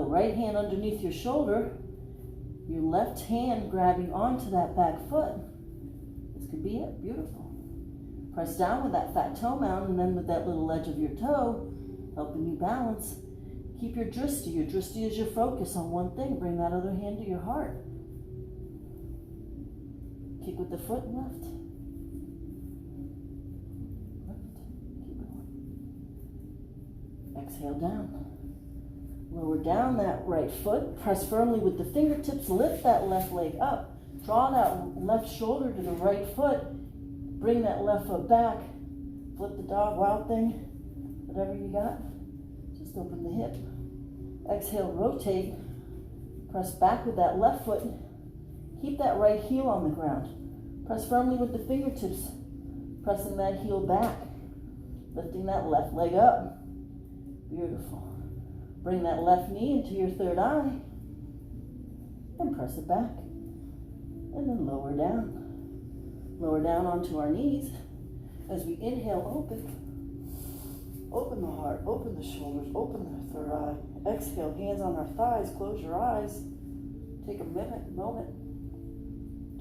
Right hand underneath your shoulder. Your left hand grabbing onto that back foot. This could be it. Beautiful. Press down with that fat toe mound, and then with that little edge of your toe, helping you balance. Keep your drishti. Your drishti is your focus on one thing. Bring that other hand to your heart. Kick with the foot, left. Keep going. Exhale down. Lower down that right foot. Press firmly with the fingertips. Lift that left leg up. Draw that left shoulder to the right foot. Bring that left foot back. Flip the dog, wild thing. Whatever you got. Just open the hip. Exhale, rotate. Press back with that left foot. Keep that right heel on the ground. Press firmly with the fingertips. Pressing that heel back. Lifting that left leg up. Beautiful. Bring that left knee into your third eye. And press it back. And then lower down. Lower down onto our knees. As we inhale, open. Open the heart, open the shoulders, open the third eye. Exhale, hands on our thighs, close your eyes. Take a moment.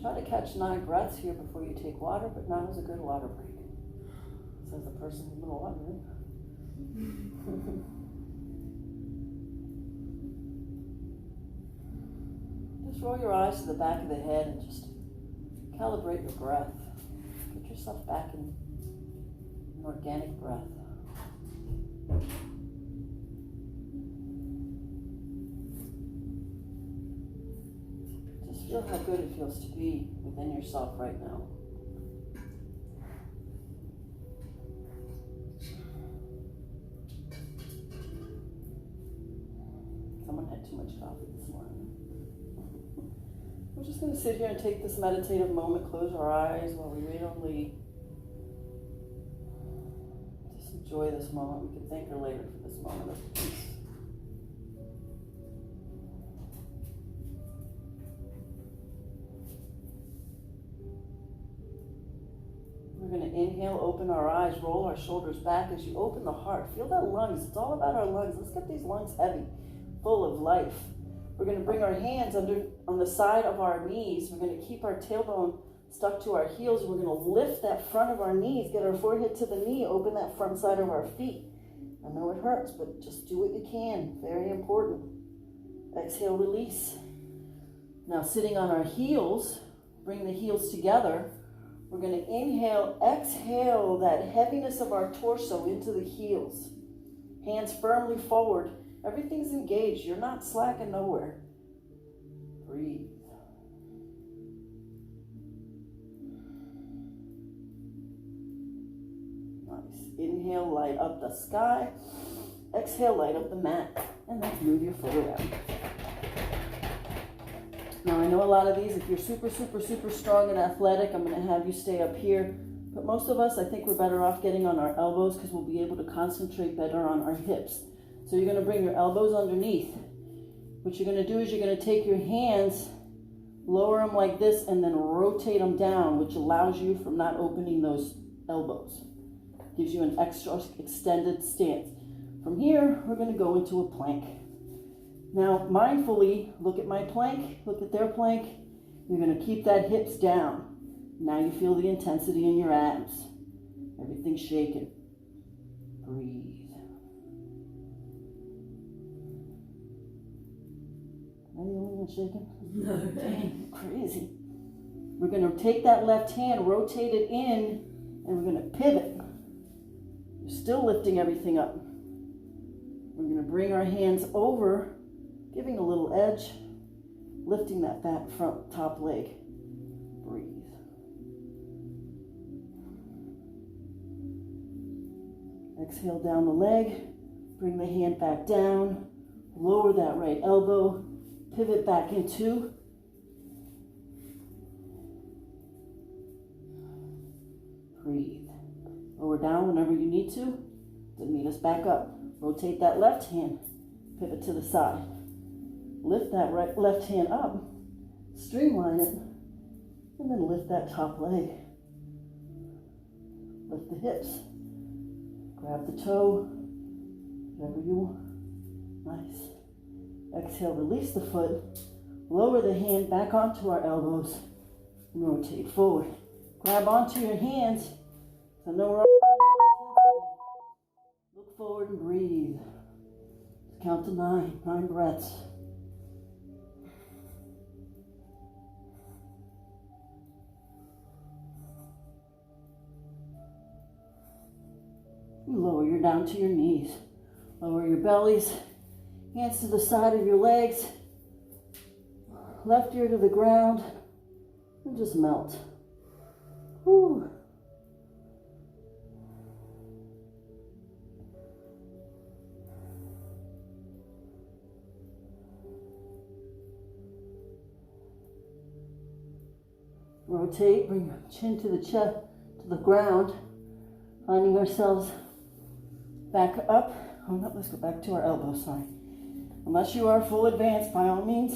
Try to catch 9 breaths here before you take water, but 9 is a good water break. Says the person who's been wondering. Just roll your eyes to the back of the head and just calibrate your breath. Get yourself back in an organic breath. Just feel how good it feels to be within yourself right now. Someone had too much coffee this morning. We're just going to sit here and take this meditative moment, close our eyes while we wait on Lee. Just enjoy this moment. We can thank her later for this moment of peace. We're going to inhale, open our eyes, roll our shoulders back as you open the heart. Feel that lungs. It's all about our lungs. Let's get these lungs heavy, full of life. We're going to bring our hands under on the side of our knees. We're going to keep our tailbone stuck to our heels. We're going to lift that front of our knees, get our forehead to the knee, open that front side of our feet. I know it hurts, but just do what you can. Very important. Exhale, release. Now sitting on our heels, bring the heels together. We're going to inhale, exhale that heaviness of our torso into the heels. Hands firmly forward. Everything's engaged. You're not slacking nowhere. Breathe. Nice. Inhale, light up the sky. Exhale, light up the mat. And then move your foot around. Now, I know a lot of these, if you're super, super, super strong and athletic, I'm going to have you stay up here. But most of us, I think we're better off getting on our elbows because we'll be able to concentrate better on our hips. So you're going to bring your elbows underneath. What you're going to do is you're going to take your hands, lower them like this, and then rotate them down, which allows you from not opening those elbows. Gives you an extra extended stance. From here, we're going to go into a plank. Now, mindfully, look at my plank, look at their plank. You're going to keep that hips down. Now you feel the intensity in your abs. Everything's shaking. Breathe. Are you the only one shaking? No. Dang, crazy. We're going to take that left hand, rotate it in, and we're going to pivot. You're still lifting everything up. We're going to bring our hands over, giving a little edge, lifting that back front top leg. Breathe. Exhale down the leg, bring the hand back down, lower that right elbow, pivot back into. Breathe. Lower down whenever you need to, then meet us back up. Rotate that left hand, pivot to the side. Lift that right left hand up, streamline it, and then lift that top leg. Lift the hips. Grab the toe, whatever you want. Nice. Exhale, release the foot. Lower the hand back onto our elbows and rotate forward. Grab onto your hands. So no rock. Look forward and breathe. Count to 9 breaths. Lower your down to your knees. Lower your bellies. Hands to the side of your legs. Left ear to the ground. And just melt. Whew. Rotate, bring your chin to the chest, to the ground. Finding ourselves back up. Oh no, let's go back to our elbows, sorry. Unless you are full advanced, by all means.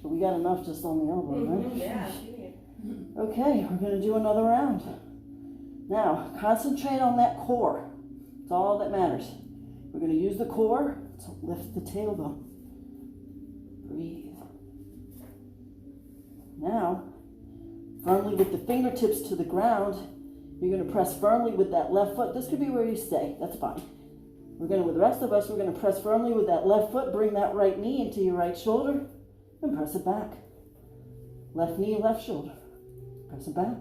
But we got enough just on the elbow, right? Yeah. Okay, we're going to do another round. Now, concentrate on that core. It's all that matters. We're going to use the core to lift the tailbone. Breathe. Now, firmly with the fingertips to the ground, you're going to press firmly with that left foot. This could be where you stay. That's fine. With the rest of us, we're going to press firmly with that left foot. Bring that right knee into your right shoulder and press it back. Left knee, left shoulder. Press it back.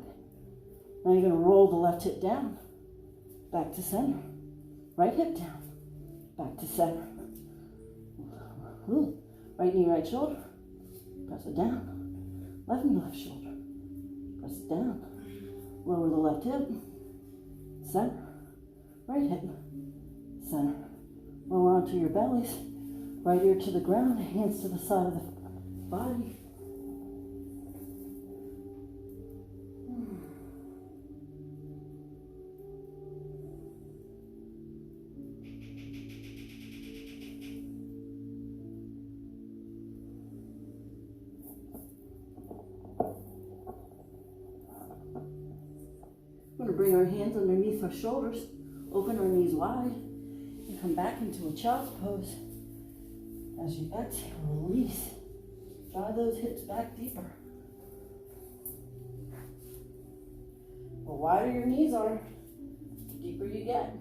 Now you're going to roll the left hip down. Back to center. Right hip down. Back to center. Ooh. Right knee, right shoulder. Press it down. Left knee, left shoulder. Press it down. Lower the left hip. Center. Right hip. Center. Lower onto your bellies. Right ear to the ground. Hands to the side of the body. We're going to bring our hands underneath our shoulders, open our knees wide, and come back into a child's pose. As you exhale, release. Drive those hips back deeper. The wider your knees are, the deeper you get.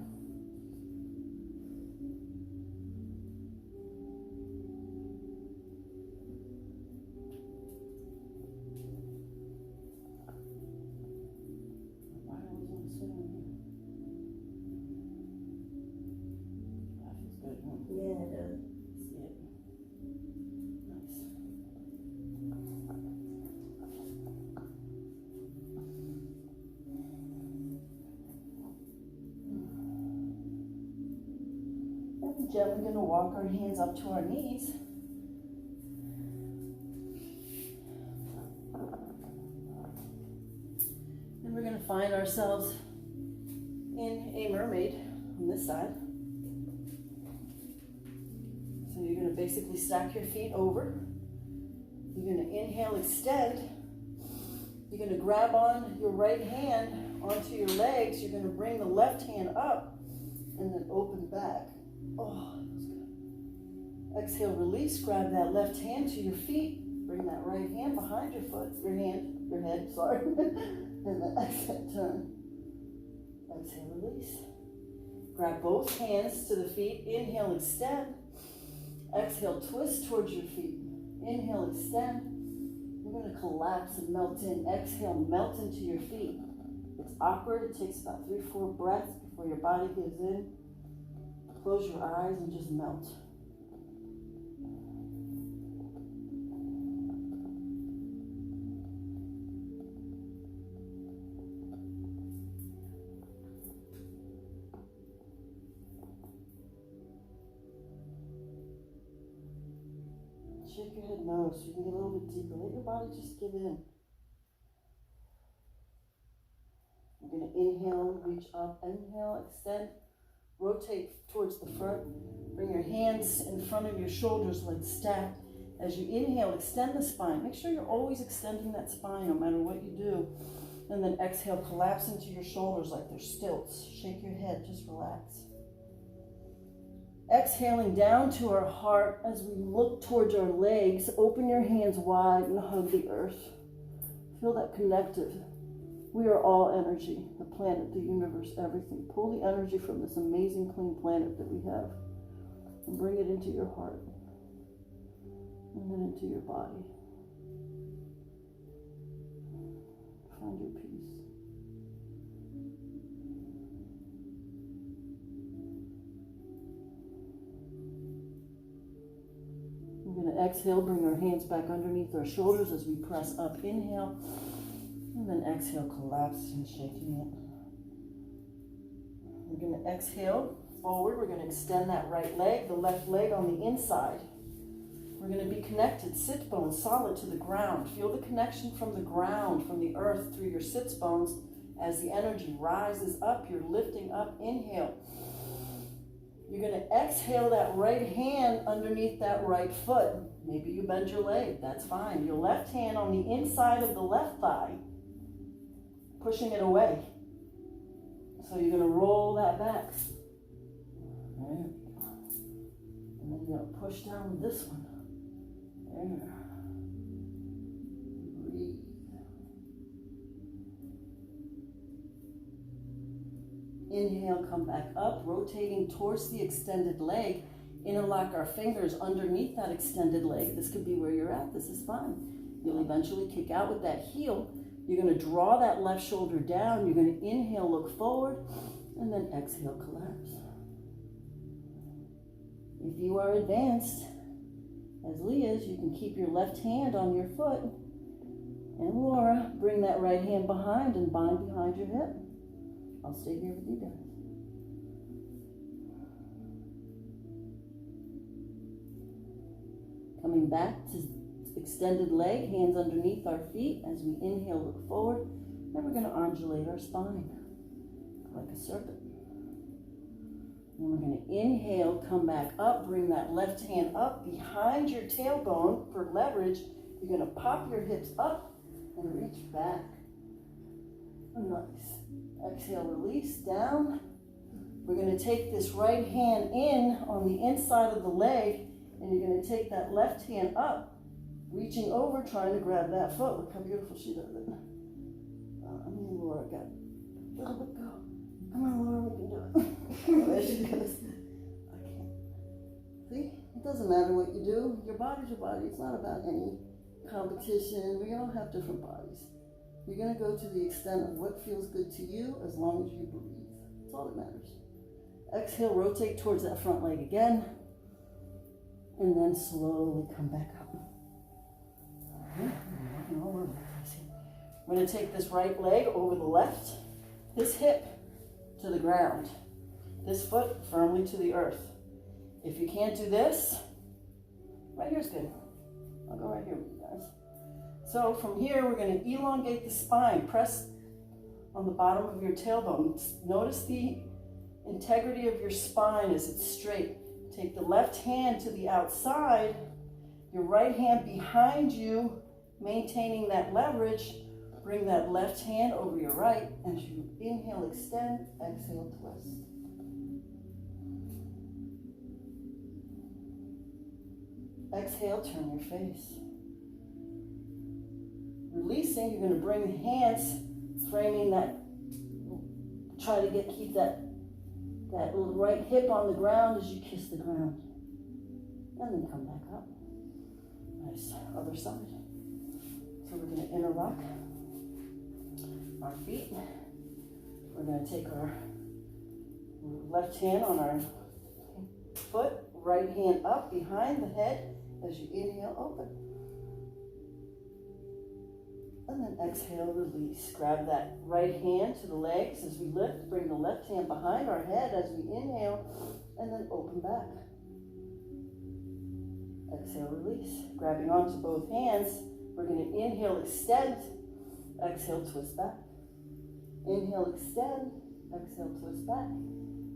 Yeah, it does. See it? Nice. And we're gently going to walk our hands up to our knees. And we're going to find ourselves in a mermaid on this side. So you're going to basically stack your feet over. You're going to inhale, extend. You're going to grab on your right hand onto your legs. You're going to bring the left hand up and then open back. Oh, that was good. Exhale, release. Grab that left hand to your feet. Bring that right hand behind your foot, your head, sorry. And then exhale, turn. Exhale, release. Grab both hands to the feet. Inhale, extend. Exhale, twist towards your feet. Inhale, extend. You're going to collapse and melt in. Exhale, melt into your feet. It's awkward. It takes about 3-4 breaths before your body gives in. Close your eyes and just melt. Shake your head no, so you can get a little bit deeper. Let your body just give in. You're going to inhale, reach up, inhale, extend, rotate towards the front. Bring your hands in front of your shoulders like stacked. As you inhale, extend the spine. Make sure you're always extending that spine no matter what you do. And then exhale, collapse into your shoulders like they're stilts. Shake your head, just relax. Exhaling down to our heart as we look towards our legs. Open your hands wide and hug the earth. Feel that connected. We are all energy, the planet, the universe, everything. Pull the energy from this amazing clean planet that we have and bring it into your heart and then into your body. Find your peace. We're going to exhale, bring our hands back underneath our shoulders as we press up. Inhale, and then exhale, collapse and shaking it. We're going to exhale forward. We're going to extend that right leg, the left leg on the inside. We're going to be connected, sit bones solid to the ground. Feel the connection from the ground, from the earth through your sits bones. As the energy rises up, you're lifting up. Inhale. You're going to exhale that right hand underneath that right foot. Maybe you bend your leg. That's fine. Your left hand on the inside of the left thigh, pushing it away. So you're going to roll that back. There we go. And then you're going to push down with this one. There. Breathe. Inhale, come back up, rotating towards the extended leg. Interlock our fingers underneath that extended leg. This could be where you're at. This is fine. You'll eventually kick out with that heel. You're going to draw that left shoulder down. You're going to inhale, look forward, and then exhale, collapse. If you are advanced, as Leah's, you can keep your left hand on your foot. And Laura, bring that right hand behind and bind behind your hip. I'll stay here with you guys. Coming back to extended leg, hands underneath our feet. As we inhale, look forward. Then we're going to undulate our spine like a serpent. And we're going to inhale, come back up, bring that left hand up behind your tailbone for leverage. You're going to pop your hips up and reach back. Nice. Exhale, release, down. We're going to take this right hand in on the inside of the leg, and you're going to take that left hand up, reaching over, trying to grab that foot. Look how beautiful she does it. Laura got a little bit go. Come on, Laura, we can do it. There she goes. I can't. See? It doesn't matter what you do. Your body's your body. It's not about any competition. We all have different bodies. You're going to go to the extent of what feels good to you as long as you breathe. That's all that matters. Exhale, rotate towards that front leg again. And then slowly come back up. We're going to take this right leg over the left, this hip to the ground, this foot firmly to the earth. If you can't do this, right here's good. I'll go right here with you guys. So from here, we're going to elongate the spine. Press on the bottom of your tailbone. Notice the integrity of your spine as it's straight. Take the left hand to the outside, your right hand behind you, maintaining that leverage. Bring that left hand over your right. As you inhale, extend, exhale, twist. Exhale, turn your face. Releasing, you're going to bring the hands, framing that, try to keep that right hip on the ground as you kiss the ground. And then come back up. Nice. Other side. So we're going to interlock our feet. We're going to take our left hand on our foot, right hand up behind the head as you inhale, open. And then exhale, release. Grab that right hand to the legs as we lift. Bring the left hand behind our head as we inhale, and then open back. Exhale, release. Grabbing onto both hands, we're going to inhale, extend. Exhale, twist back. Inhale, extend. Exhale, twist back.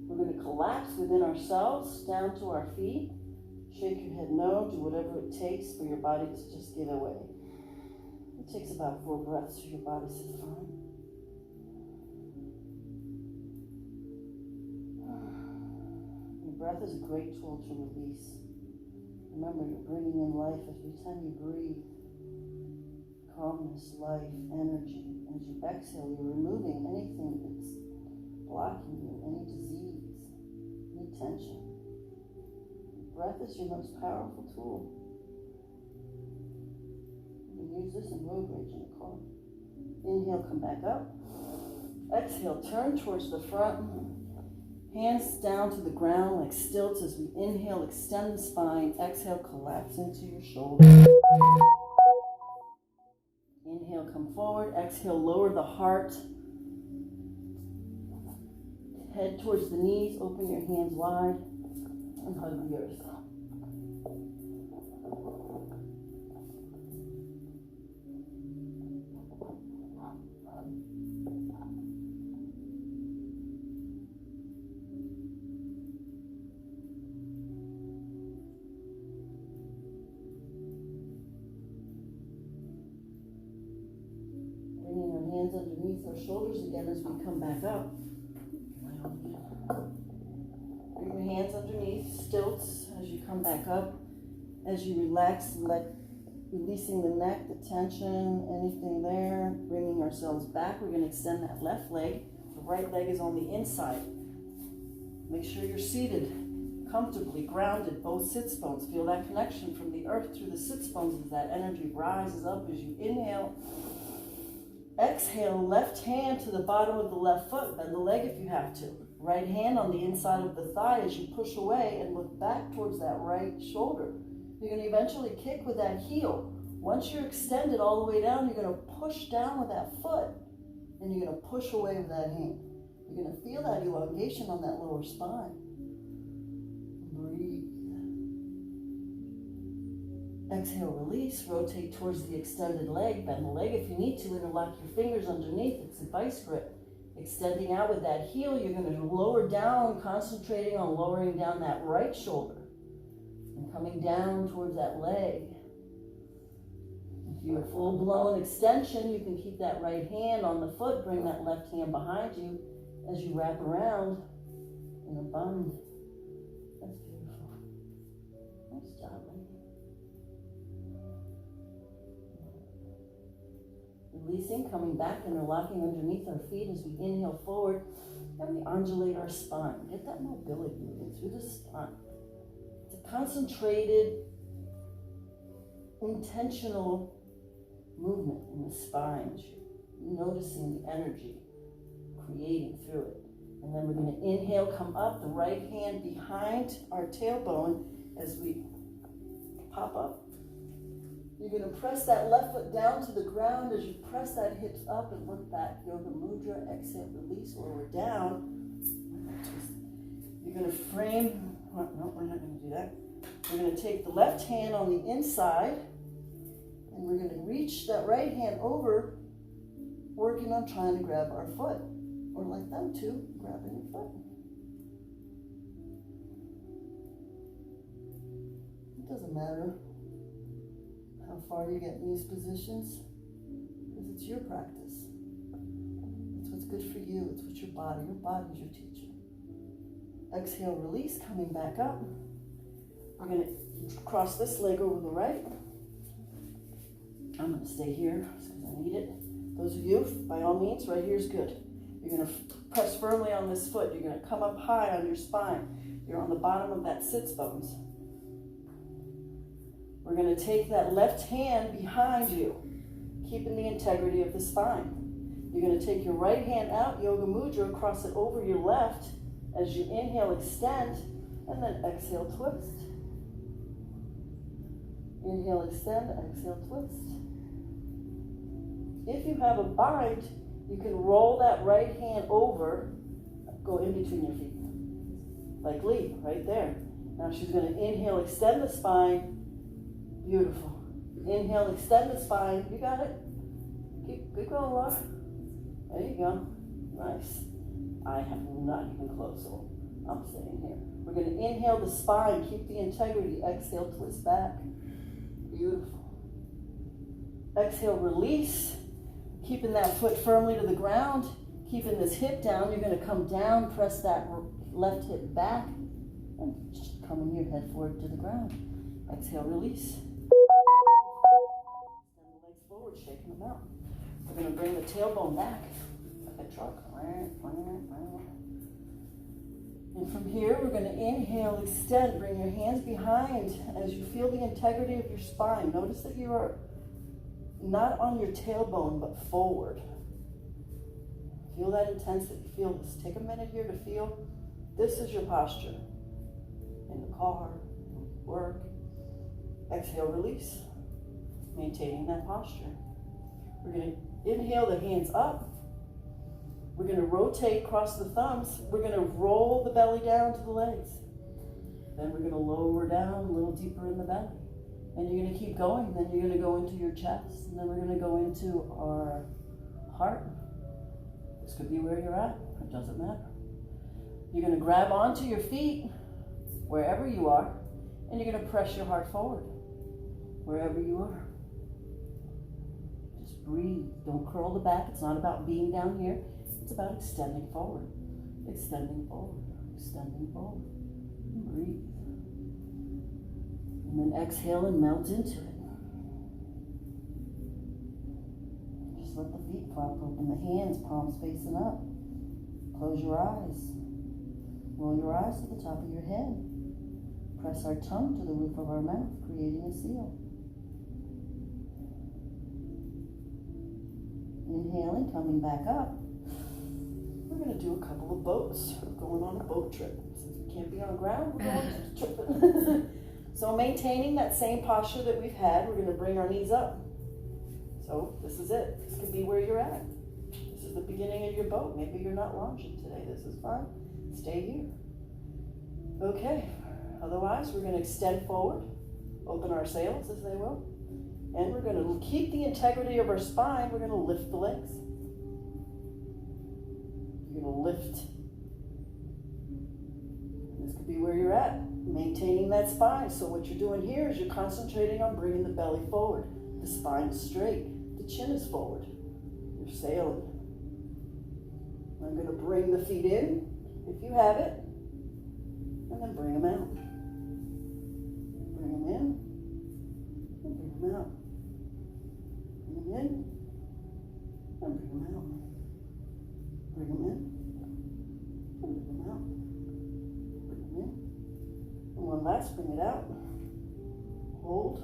We're going to collapse within ourselves, down to our feet. Shake your head no. Do whatever it takes for your body to just give away. It takes about 4 breaths so your body says fine. Your breath is a great tool to release. Remember, you're bringing in life every time you breathe. Calmness, life, energy. As you exhale, you're removing anything that's blocking you, any disease, any tension. Breath is your most powerful tool. You can use this in road rage in the car. Inhale, come back up. Exhale, turn towards the front. Hands down to the ground like stilts as we inhale, extend the spine. Exhale, collapse into your shoulders. Inhale, come forward. Exhale, lower the heart. Head towards the knees. Open your hands wide and hug the earth. Underneath our shoulders again as we come back up. Bring your hands underneath, stilts as you come back up. As you relax, releasing the neck, the tension, anything there. Bringing ourselves back. We're going to extend that left leg. The right leg is on the inside. Make sure you're seated comfortably, grounded, both sits bones. Feel that connection from the earth through the sits bones as that energy rises up as you inhale. Exhale, left hand to the bottom of the left foot. Bend the leg if you have to. Right hand on the inside of the thigh as you push away and look back towards that right shoulder. You're going to eventually kick with that heel. Once you're extended all the way down, you're going to push down with that foot and you're going to push away with that hand. You're going to feel that elongation on that lower spine. Breathe. Exhale, release, rotate towards the extended leg. Bend the leg if you need to. Interlock your fingers underneath. It's a vice grip. Extending out with that heel, you're going to lower down, concentrating on lowering down that right shoulder. And coming down towards that leg. And Do a full-blown extension. You can keep that right hand on the foot, bring that left hand behind you as you wrap around in a bund. That's beautiful. Nice job, lady. Releasing, coming back, interlocking underneath our feet as we inhale forward, and we undulate our spine. Get that mobility moving through the spine. It's a concentrated, intentional movement in the spine. Noticing the energy, creating through it. And then we're going to inhale, come up, the right hand behind our tailbone as we pop up. You're going to press that left foot down to the ground as you press that hips up and look back. Yoga Mudra, exhale, release, lower down. You're going to frame, no, we're not going to do that. We're going to take the left hand on the inside and we're going to reach that right hand over, working on trying to grab our foot. Or like them two, grabbing your foot. It doesn't matter how far you get in these positions, because it's your practice. It's what's good for you. It's what your body's your teacher. Exhale, release, coming back up. We're going to cross this leg over the right. I'm going to stay here because I need it. Those of you, by all means, right here is good. You're going to press firmly on this foot. You're going to come up high on your spine. You're on the bottom of that sits bones. We're going to take that left hand behind you, keeping the integrity of the spine. You're going to take your right hand out, Yoga Mudra, cross it over your left as you inhale, extend, and then exhale, twist. Inhale, extend, exhale, twist. If you have a bind, you can roll that right hand over, go in between your feet, like Lee, right there. Now she's going to inhale, extend the spine. Beautiful. Inhale, extend the spine. You got it. Keep going, Laura. There you go. Nice. I have not even close, so I'm staying here. We're going to inhale the spine, keep the integrity. Exhale, twist back. Beautiful. Exhale, release. Keeping that foot firmly to the ground, keeping this hip down. You're going to come down, press that left hip back, and just coming your head forward to the ground. Exhale, release. Extend the legs forward, shaking them out. We're going to bring the tailbone back like a truck. And from here, we're going to inhale, extend, bring your hands behind as you feel the integrity of your spine. Notice that you are not on your tailbone, but forward. Feel that intensity. Feel this. Take a minute here to feel this is your posture. In the car, work. Exhale, release. Maintaining that posture. We're going to inhale the hands up. We're going to rotate, cross the thumbs. We're going to roll the belly down to the legs. Then we're going to lower down a little deeper in the belly. And you're going to keep going. Then you're going to go into your chest. And then we're going to go into our heart. This could be where you're at. It doesn't matter. You're going to grab onto your feet, wherever you are. And you're going to press your heart forward, wherever you are. Just breathe. Don't curl the back. It's not about being down here. It's about extending forward. Extending forward. Extending forward. Breathe. And then exhale and melt into it. Just let the feet flop open, the hands, palms facing up. Close your eyes. Roll your eyes to the top of your head. Press our tongue to the roof of our mouth, creating a seal. Inhaling, coming back up. We're going to do a couple of boats. We're going on a boat trip. Since we can't be on the ground, we're going to trip. So maintaining that same posture that we've had, we're going to bring our knees up. So this is it. This could be where you're at. This is the beginning of your boat. Maybe you're not launching today. This is fine. Stay here. Okay. Otherwise, we're going to extend forward, open our sails as they will, and we're going to keep the integrity of our spine. We're going to lift the legs. You're going to lift. This could be where you're at, maintaining that spine. So what you're doing here is you're concentrating on bringing the belly forward. The spine is straight. The chin is forward. You're sailing. I'm going to bring the feet in, if you have it, and then bring them out. Bring them in, and bring them out. Bring them in, and bring them out. Bring them in, and bring them out. Bring them in. And one last, bring it out. Hold,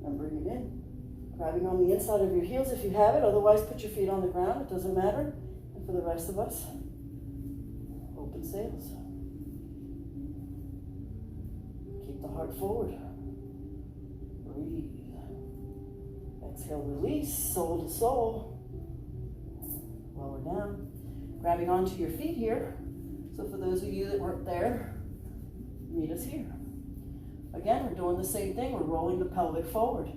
and bring it in. Grabbing on the inside of your heels if you have it, otherwise put your feet on the ground, it doesn't matter. And for the rest of us, open sails. Keep the heart forward. Breathe. Exhale, release, soul to soul. Lower down. Grabbing onto your feet here. So for those of you that weren't there, meet us here. Again, we're doing the same thing. We're rolling the pelvic forward,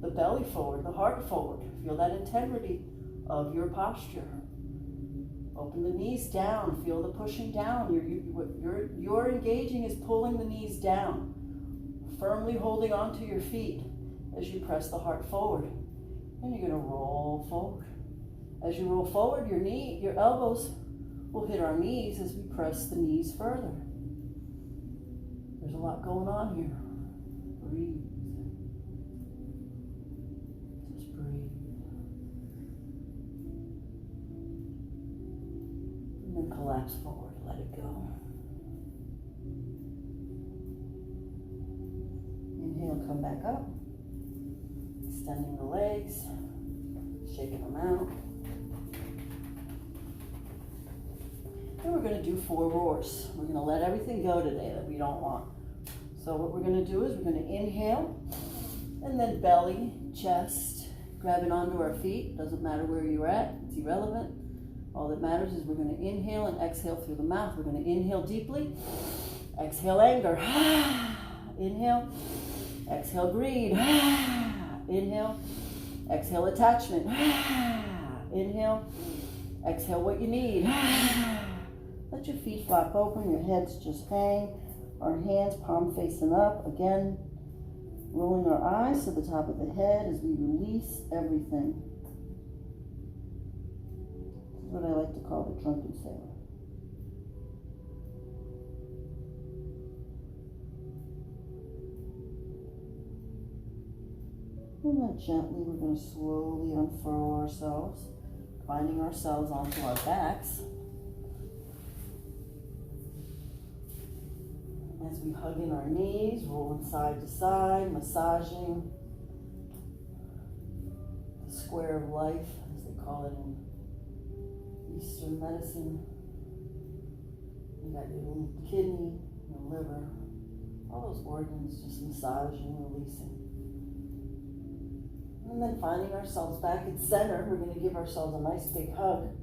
the belly forward, the heart forward. Feel that integrity of your posture. Open the knees down. Feel the pushing down. You're engaging is pulling the knees down. Firmly holding onto your feet as you press the heart forward. And you're going to roll forward. As you roll forward, your elbows will hit our knees as we press the knees further. There's a lot going on here. Breathe. Just breathe. And then collapse forward. Let it go. Inhale, come back up. Extending the legs. Shaking them out. And we're going to do 4 roars. We're going to let everything go today that we don't want. So what we're going to do is we're going to inhale, and then belly, chest, grabbing onto our feet. Doesn't matter where you're at. It's irrelevant. All that matters is we're going to inhale and exhale through the mouth. We're going to inhale deeply. Exhale anger. Inhale. Exhale greed. Inhale. Exhale attachment. Inhale. Exhale what you need. Let your feet flap open, your heads just hang. Our hands palm facing up. Again, rolling our eyes to the top of the head as we release everything. This is what I like to call the drunken sailor. And then gently we're going to slowly unfurl ourselves, finding ourselves onto our backs. As we hug in our knees, rolling side to side, massaging the square of life, as they call it in Eastern medicine. You got your little kidney, your liver, all those organs just massaging, releasing. And then finding ourselves back in center, we're going to give ourselves a nice big hug.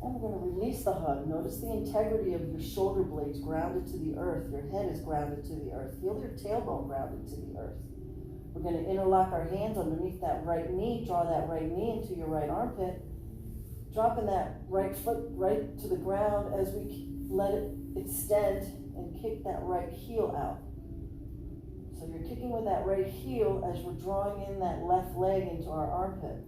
And we're going to release the hug. Notice the integrity of your shoulder blades grounded to the earth. Your head is grounded to the earth. Feel your tailbone grounded to the earth. We're going to interlock our hands underneath that right knee. Draw that right knee into your right armpit. Dropping that right foot right to the ground as we let it extend and kick that right heel out. So you're kicking with that right heel as we're drawing in that left leg into our armpit.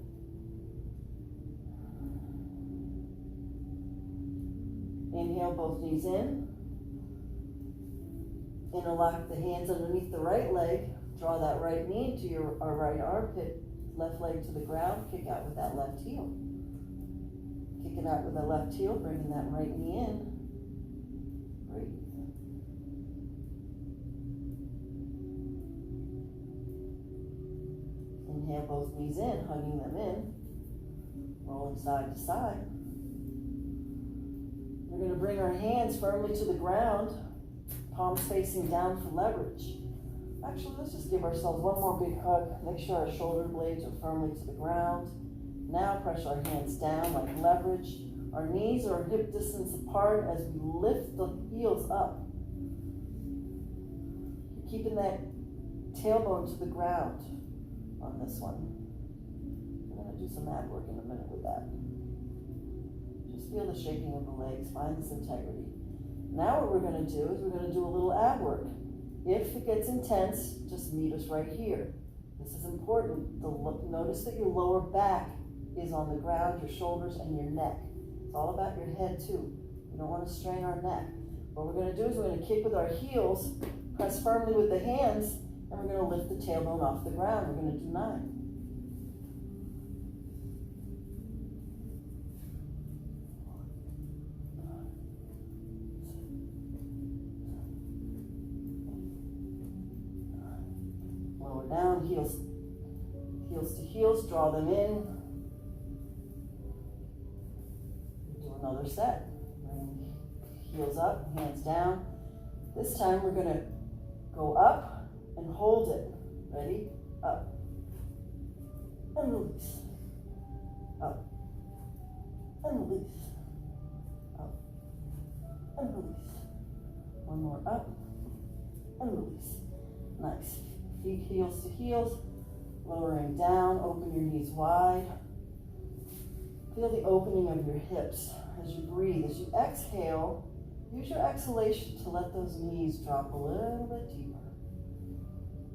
Inhale, both knees in. Interlock the hands underneath the right leg. Draw that right knee into our right armpit. Left leg to the ground. Kick out with that left heel. Kick it out with the left heel. Bringing that right knee in. Breathe. Inhale, both knees in, hugging them in. Rolling side to side. We're going to bring our hands firmly to the ground, palms facing down for leverage. Actually, let's just give ourselves one more big hug. Make sure our shoulder blades are firmly to the ground. Now press our hands down like leverage. Our knees are hip distance apart as we lift the heels up. Keeping that tailbone to the ground on this one. We're going to do some ab work in a minute with that. Just feel the shaking of the legs. Find this integrity. Now what we're going to do is we're going to do a little ab work. If it gets intense, just meet us right here. This is important. Notice that your lower back is on the ground, your shoulders and your neck. It's all about your head too. We don't want to strain our neck. What we're going to do is we're going to kick with our heels, press firmly with the hands, and we're going to lift the tailbone off the ground. We're going to do 9. Lower down, heels to heels, draw them in. Do another set. Bring heels up, hands down. This time we're going to go up and hold it. Ready? Up. And release. Up. And release. Up. And release. One more up. And release. Nice. Feet heels to heels. Lowering down. Open your knees wide. Feel the opening of your hips as you breathe. As you exhale, use your exhalation to let those knees drop a little bit deeper.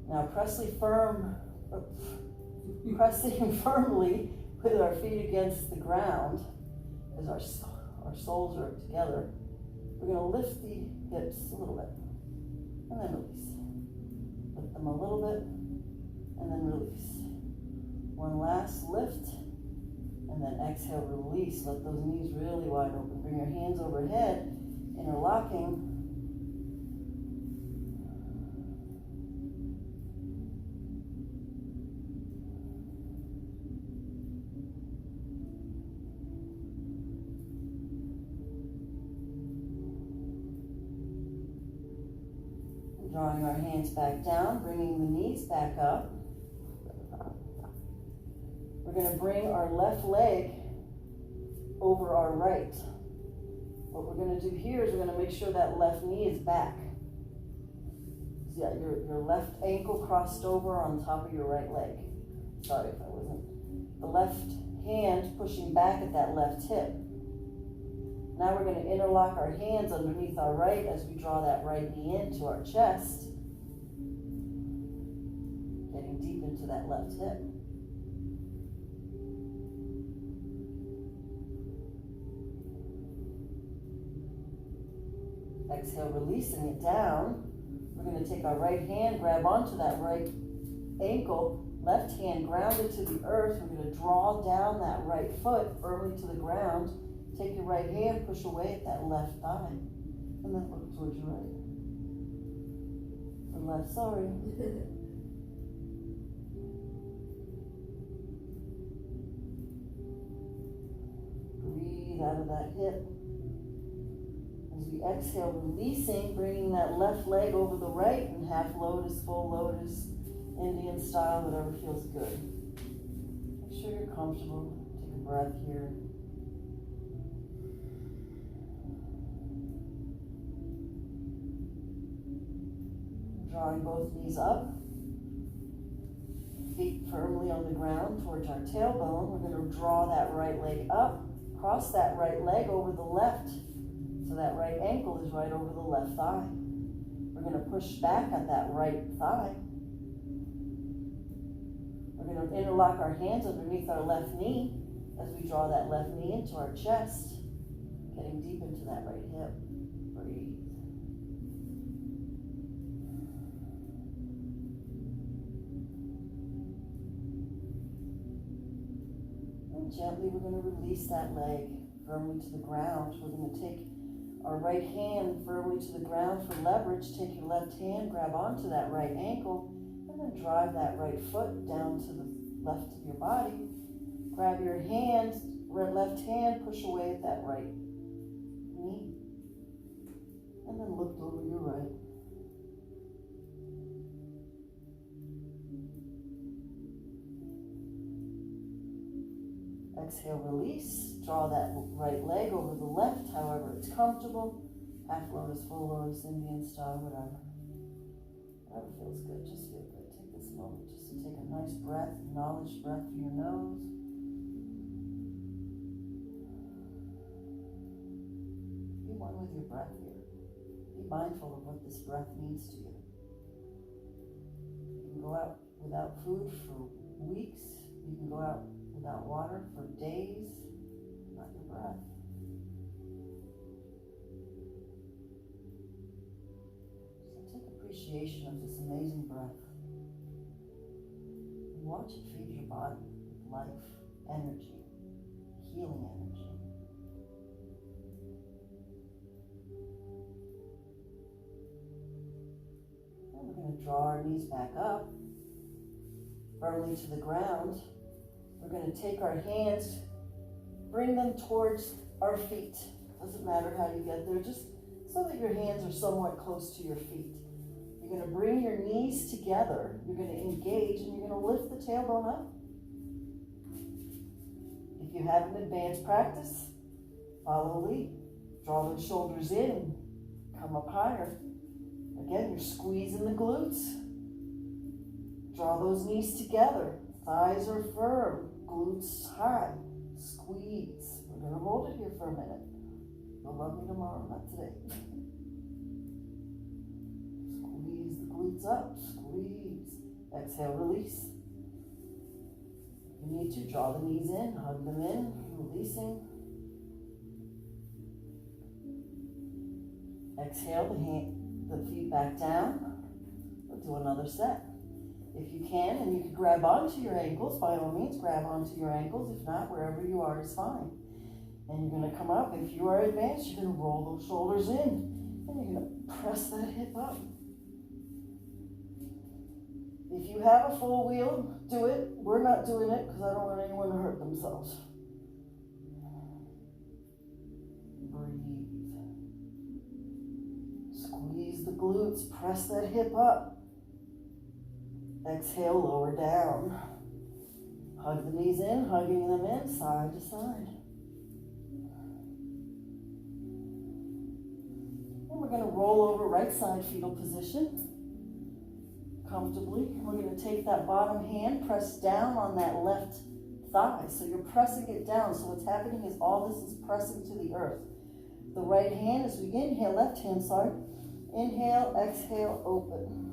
Now pressing firmly with our feet against the ground as our soles are together. We're going to lift the hips a little bit and then release. Lift them a little bit and then release. One last lift and then exhale, release. Let those knees really wide open. Bring your hands overhead, interlocking. Drawing our hands back down, bringing the knees back up. We're going to bring our left leg over our right. What we're going to do here is we're going to make sure that left knee is back. So yeah, your left ankle crossed over on top of your right leg. Sorry if I wasn't. The left hand pushing back at that left hip. Now we're going to interlock our hands underneath our right as we draw that right knee into our chest. Getting deep into that left hip. Exhale, releasing it down. We're going to take our right hand, grab onto that right ankle, left hand grounded to the earth. We're going to draw down that right foot firmly to the ground. Take your right hand, push away at that left thigh, and then look towards your right. Or left, sorry. Breathe out of that hip. As we exhale, releasing, bringing that left leg over the right, and half lotus, full lotus, Indian style, whatever feels good. Make sure you're comfortable. Take a breath here. Drawing both knees up, feet firmly on the ground towards our tailbone. We're going to draw that right leg up, cross that right leg over the left, so that right ankle is right over the left thigh. We're going to push back at that right thigh. We're going to interlock our hands underneath our left knee as we draw that left knee into our chest, getting deep into that right hip. Breathe. Gently, we're going to release that leg firmly to the ground. We're going to take our right hand firmly to the ground for leverage. Take your left hand, grab onto that right ankle, and then drive that right foot down to the left of your body. Grab your hand, left hand, push away at that right knee, and then look over your right. Exhale, release. Draw that right leg over the left, however it's comfortable. Half lotus, full lotus, Indian style, whatever. Whatever feels good, just feel good. Take this moment just to take a nice breath, acknowledge breath through your nose. Be one with your breath here. Be mindful of what this breath means to you. You can go out without food for weeks. You can go out without water for days, not your breath. So take appreciation of this amazing breath. And watch it feed your body with life, energy, healing energy. And we're going to draw our knees back up, firmly to the ground. We're going to take our hands, bring them towards our feet. Doesn't matter how you get there, just so that your hands are somewhat close to your feet. You're going to bring your knees together. You're going to engage, and you're going to lift the tailbone up. If you have an advanced practice, follow the lead. Draw those shoulders in, come up higher. Again, you're squeezing the glutes. Draw those knees together. Thighs are firm, glutes high. Squeeze. We're going to hold it here for a minute. You'll love me tomorrow, not today. Squeeze the glutes up. Squeeze. Exhale, release. If you need to, draw the knees in, hug them in, releasing. Exhale, the feet back down. We'll do another set. If you can, and you can grab onto your ankles, by all means, grab onto your ankles. If not, wherever you are is fine. And you're going to come up. If you are advanced, you're going to roll those shoulders in. And you're going to press that hip up. If you have a full wheel, do it. We're not doing it because I don't want anyone to hurt themselves. Breathe. Squeeze the glutes. Press that hip up. Exhale, lower down. Hug the knees in, hugging them in, side to side. And we're going to roll over right side fetal position comfortably. We're going to take that bottom hand, press down on that left thigh. So you're pressing it down. So what's happening is all this is pressing to the earth. The right hand, as we inhale, left hand, sorry. Inhale, exhale, open.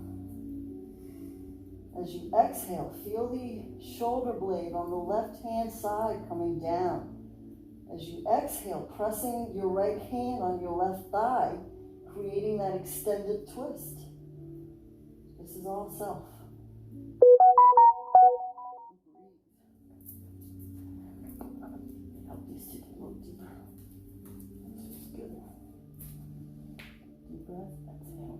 As you exhale, feel the shoulder blade on the left-hand side coming down. As you exhale, pressing your right hand on your left thigh, creating that extended twist. This is all self. Help these two get a little deeper. This is good. Deep breath, exhale.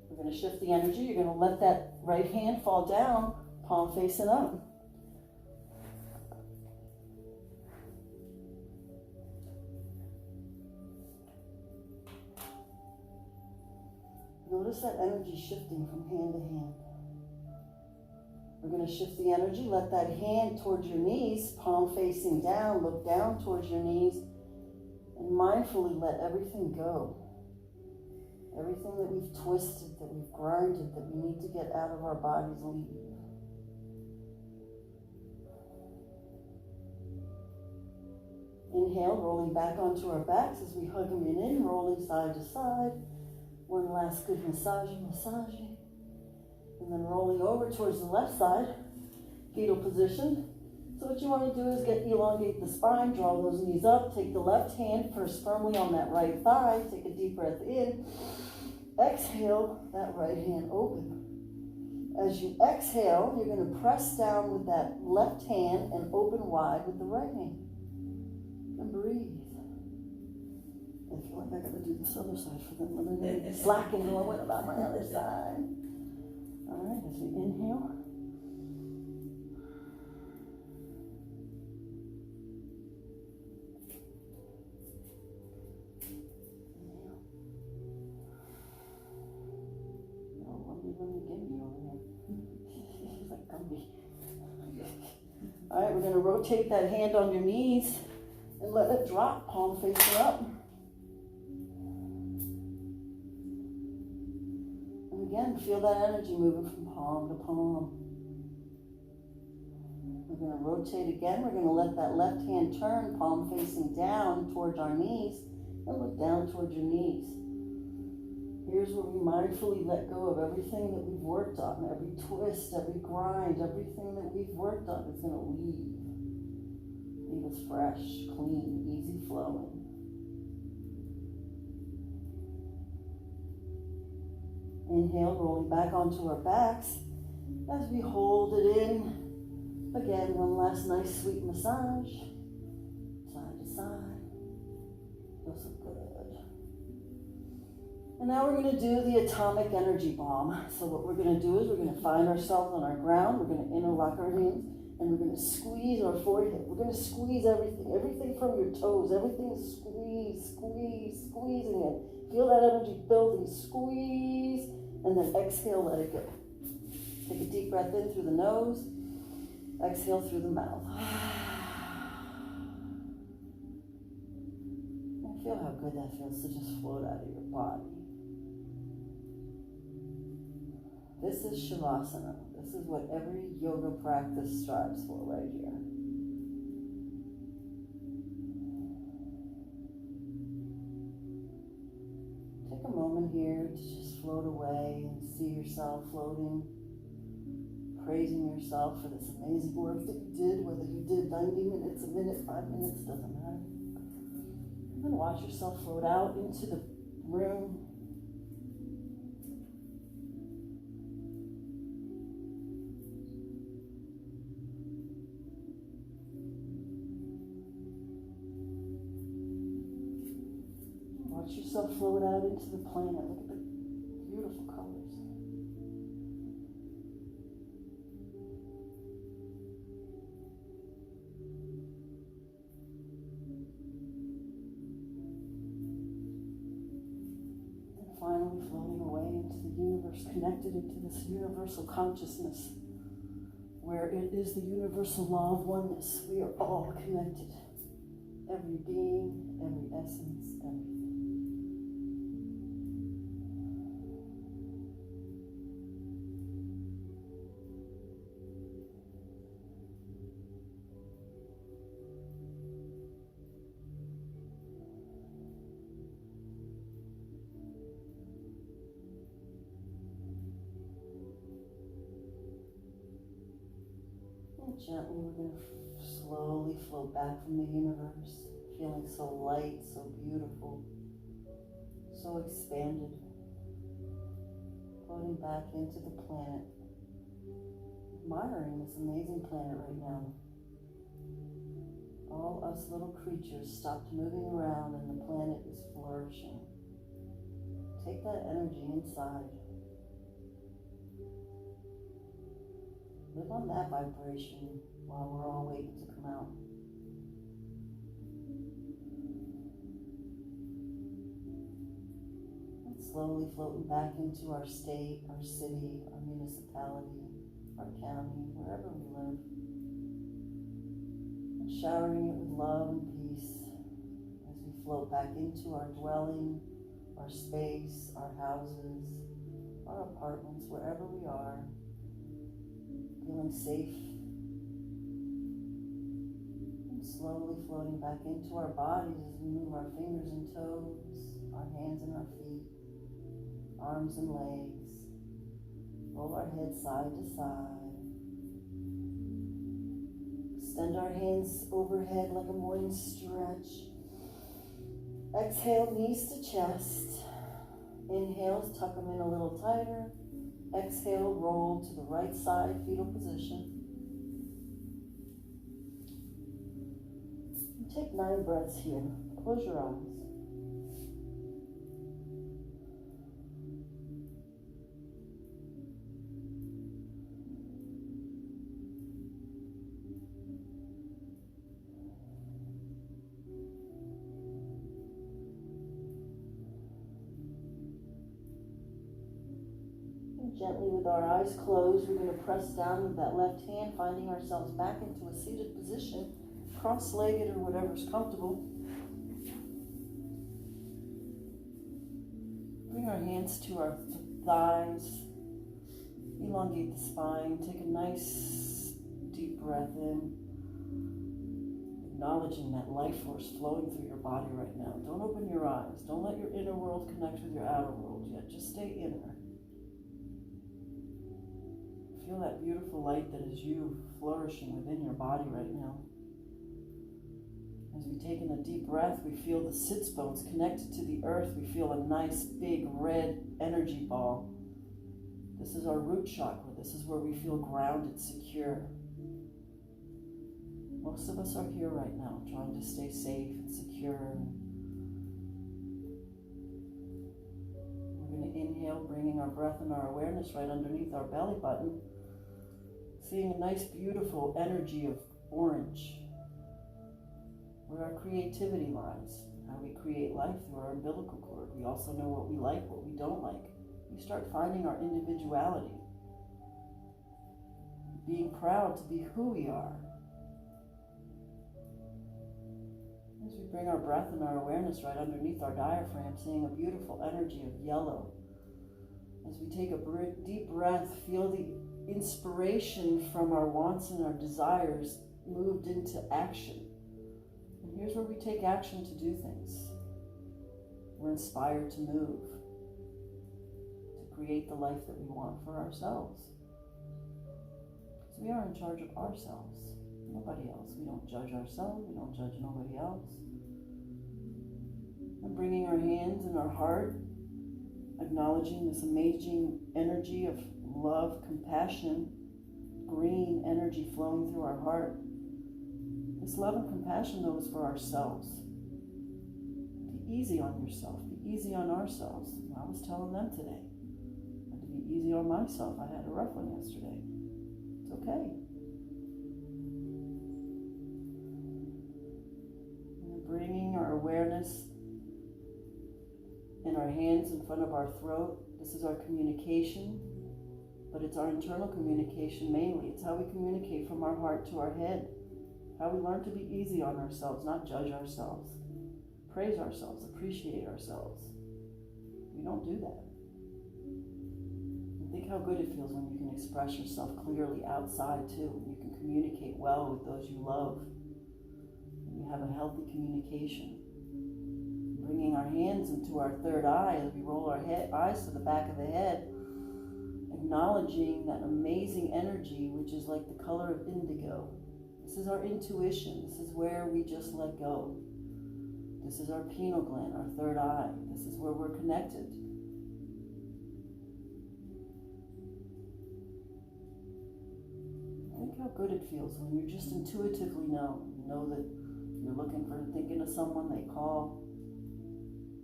We're going to shift the energy. You're going to let that right hand fall down, palm facing up. Notice that energy shifting from hand to hand. We're going to shift the energy. Let that hand towards your knees, palm facing down. Look down towards your knees and mindfully let everything go. Everything that we've twisted, that we've grinded, that we need to get out of our bodies, leave. Inhale, rolling back onto our backs as we hug them in, rolling side to side. One last good massage. And then rolling over towards the left side, fetal position. So what you want to do is elongate the spine, draw those knees up, take the left hand first firmly on that right thigh, take a deep breath in, exhale, that right hand open. As you exhale, you're going to press down with that left hand and open wide with the right hand. And breathe. I feel like I got to do this other side for them. I'm going to slacking going, what about my other side? All right, as we inhale. All right, we're going to rotate that hand on your knees and let it drop, palm facing up. And again, feel that energy moving from palm to palm. We're going to rotate again. We're going to let that left hand turn, palm facing down towards our knees, and look down towards your knees. Here's where we mindfully let go of everything that we've worked on, every twist, every grind, everything that we've worked on is going to leave. Leave us fresh, clean, easy flowing. Inhale, rolling back onto our backs as we hold it in. Again, one last nice sweet massage, side to side. Feels so good. And now we're going to do the atomic energy bomb. So what we're going to do is we're going to find ourselves on our ground. We're going to interlock our hands and we're going to squeeze our forehead. We're going to squeeze everything from your toes. Everything is squeezing it. Feel that energy building, squeeze, and then exhale, let it go. Take a deep breath in through the nose. Exhale through the mouth. And feel how good that feels to just float out of your body. This is Shavasana. This is what every yoga practice strives for right here. Take a moment here to just float away and see yourself floating, praising yourself for this amazing work that you did, whether you did 90 minutes, a minute, 5 minutes, doesn't matter. And then watch yourself float out into the room. Watch yourself float out into the planet. Look at the beautiful colors. Finally floating away into the universe, connected into this universal consciousness, where it is the universal law of oneness. We are all connected. Every being, every essence, everything. Gently, we're going to slowly float back from the universe, feeling so light, so beautiful, so expanded. Floating back into the planet, admiring this amazing planet right now. All us little creatures stopped moving around and the planet is flourishing. Take that energy inside. Live on that vibration while we're all waiting to come out. And slowly floating back into our state, our city, our municipality, our county, wherever we live. And showering it with love and peace as we float back into our dwelling, our space, our houses, our apartments, wherever we are. Feeling safe, and slowly floating back into our bodies as we move our fingers and toes, our hands and our feet, arms and legs. Roll our head side to side. Extend our hands overhead like a morning stretch. Exhale, knees to chest. Inhale, tuck them in a little tighter. Exhale, roll to the right side, fetal position. And take 9 breaths here. Close your eyes. Gently with our eyes closed, we're going to press down with that left hand, finding ourselves back into a seated position, cross-legged or whatever's comfortable. Bring our hands to our thighs, elongate the spine, take a nice deep breath in, acknowledging that life force flowing through your body right now. Don't open your eyes. Don't let your inner world connect with your outer world yet. Just stay inner. Feel that beautiful light that is you flourishing within your body right now. As we take in a deep breath, we feel the sits bones connected to the earth. We feel a nice big red energy ball. This is our root chakra. This is where we feel grounded, secure. Most of us are here right now, trying to stay safe and secure. We're going to inhale, bringing our breath and our awareness right underneath our belly button. Seeing a nice, beautiful energy of orange, where our creativity lies, how we create life through our umbilical cord. We also know what we like, what we don't like. We start finding our individuality, being proud to be who we are. As we bring our breath and our awareness right underneath our diaphragm, seeing a beautiful energy of yellow. As we take a deep breath, feel the inspiration from our wants and our desires moved into action. And here's where we take action to do things. We're inspired to move, to create the life that we want for ourselves. So we are in charge of ourselves, nobody else. We don't judge ourselves, we don't judge nobody else. And bringing our hands and our heart, acknowledging this amazing energy of love, compassion, green energy flowing through our heart. This love and compassion, though, is for ourselves. Be easy on yourself. Be easy on ourselves. And I was telling them today. I had to be easy on myself. I had a rough one yesterday. It's okay. And bringing our awareness in our hands in front of our throat. This is our communication. But it's our internal communication mainly. It's how we communicate from our heart to our head. How we learn to be easy on ourselves, not judge ourselves. Praise ourselves, appreciate ourselves. We don't do that. And think how good it feels when you can express yourself clearly outside too. When you can communicate well with those you love. When you have a healthy communication. Bringing our hands into our third eye as we roll our eyes to the back of the head. Acknowledging that amazing energy, which is like the color of indigo. This is our intuition. This is where we just let go. This is our pineal gland, our third eye. This is where we're connected. Think how good it feels when you just intuitively know. You know that you're thinking of someone, they call.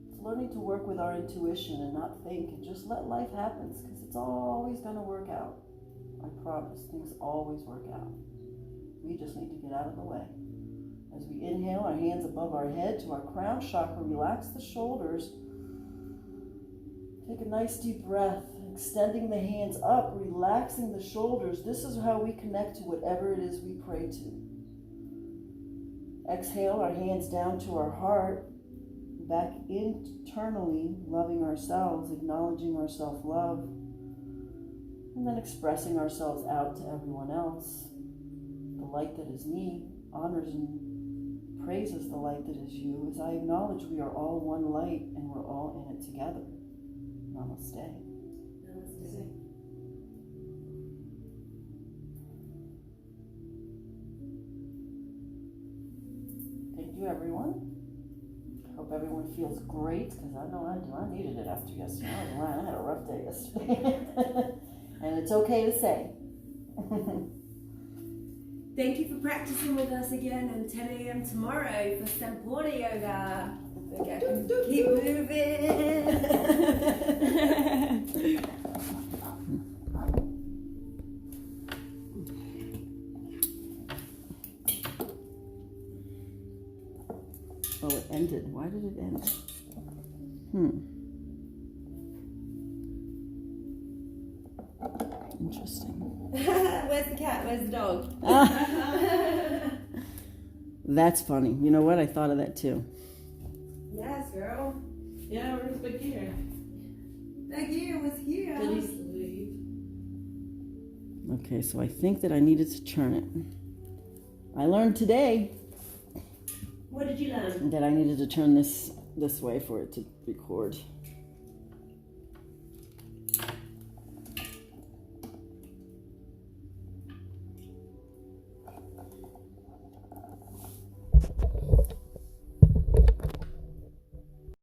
It's learning to work with our intuition and not think and just let life happen, because it's always going to work out. I promise, things always work out. We just need to get out of the way. As we inhale, our hands above our head to our crown chakra, relax the shoulders. Take a nice deep breath, extending the hands up, relaxing the shoulders. This is how we connect to whatever it is we pray to. Exhale, our hands down to our heart, back internally, loving ourselves, acknowledging our self-love, and then expressing ourselves out to everyone else. The light that is me honors and praises the light that is you, as I acknowledge we are all one light and we're all in it together. Namaste. Namaste. Thank you, everyone. Hope everyone feels great, because I know I do. I needed it after yesterday. I had a rough day yesterday. And it's okay to say. Thank you for practicing with us again, and 10 a.m. tomorrow for Sampurna Yoga. Okay, keep moving. Oh, it ended. Why did it end? Interesting. Where's the cat? Where's the dog? That's funny. You know what? I thought of that too. Yes, girl. Yeah, where's Bagheera? Bagheera was here. Did he leave? Okay, so I think that I needed to turn it. I learned today What did you learn? that I needed to turn this way for it to record.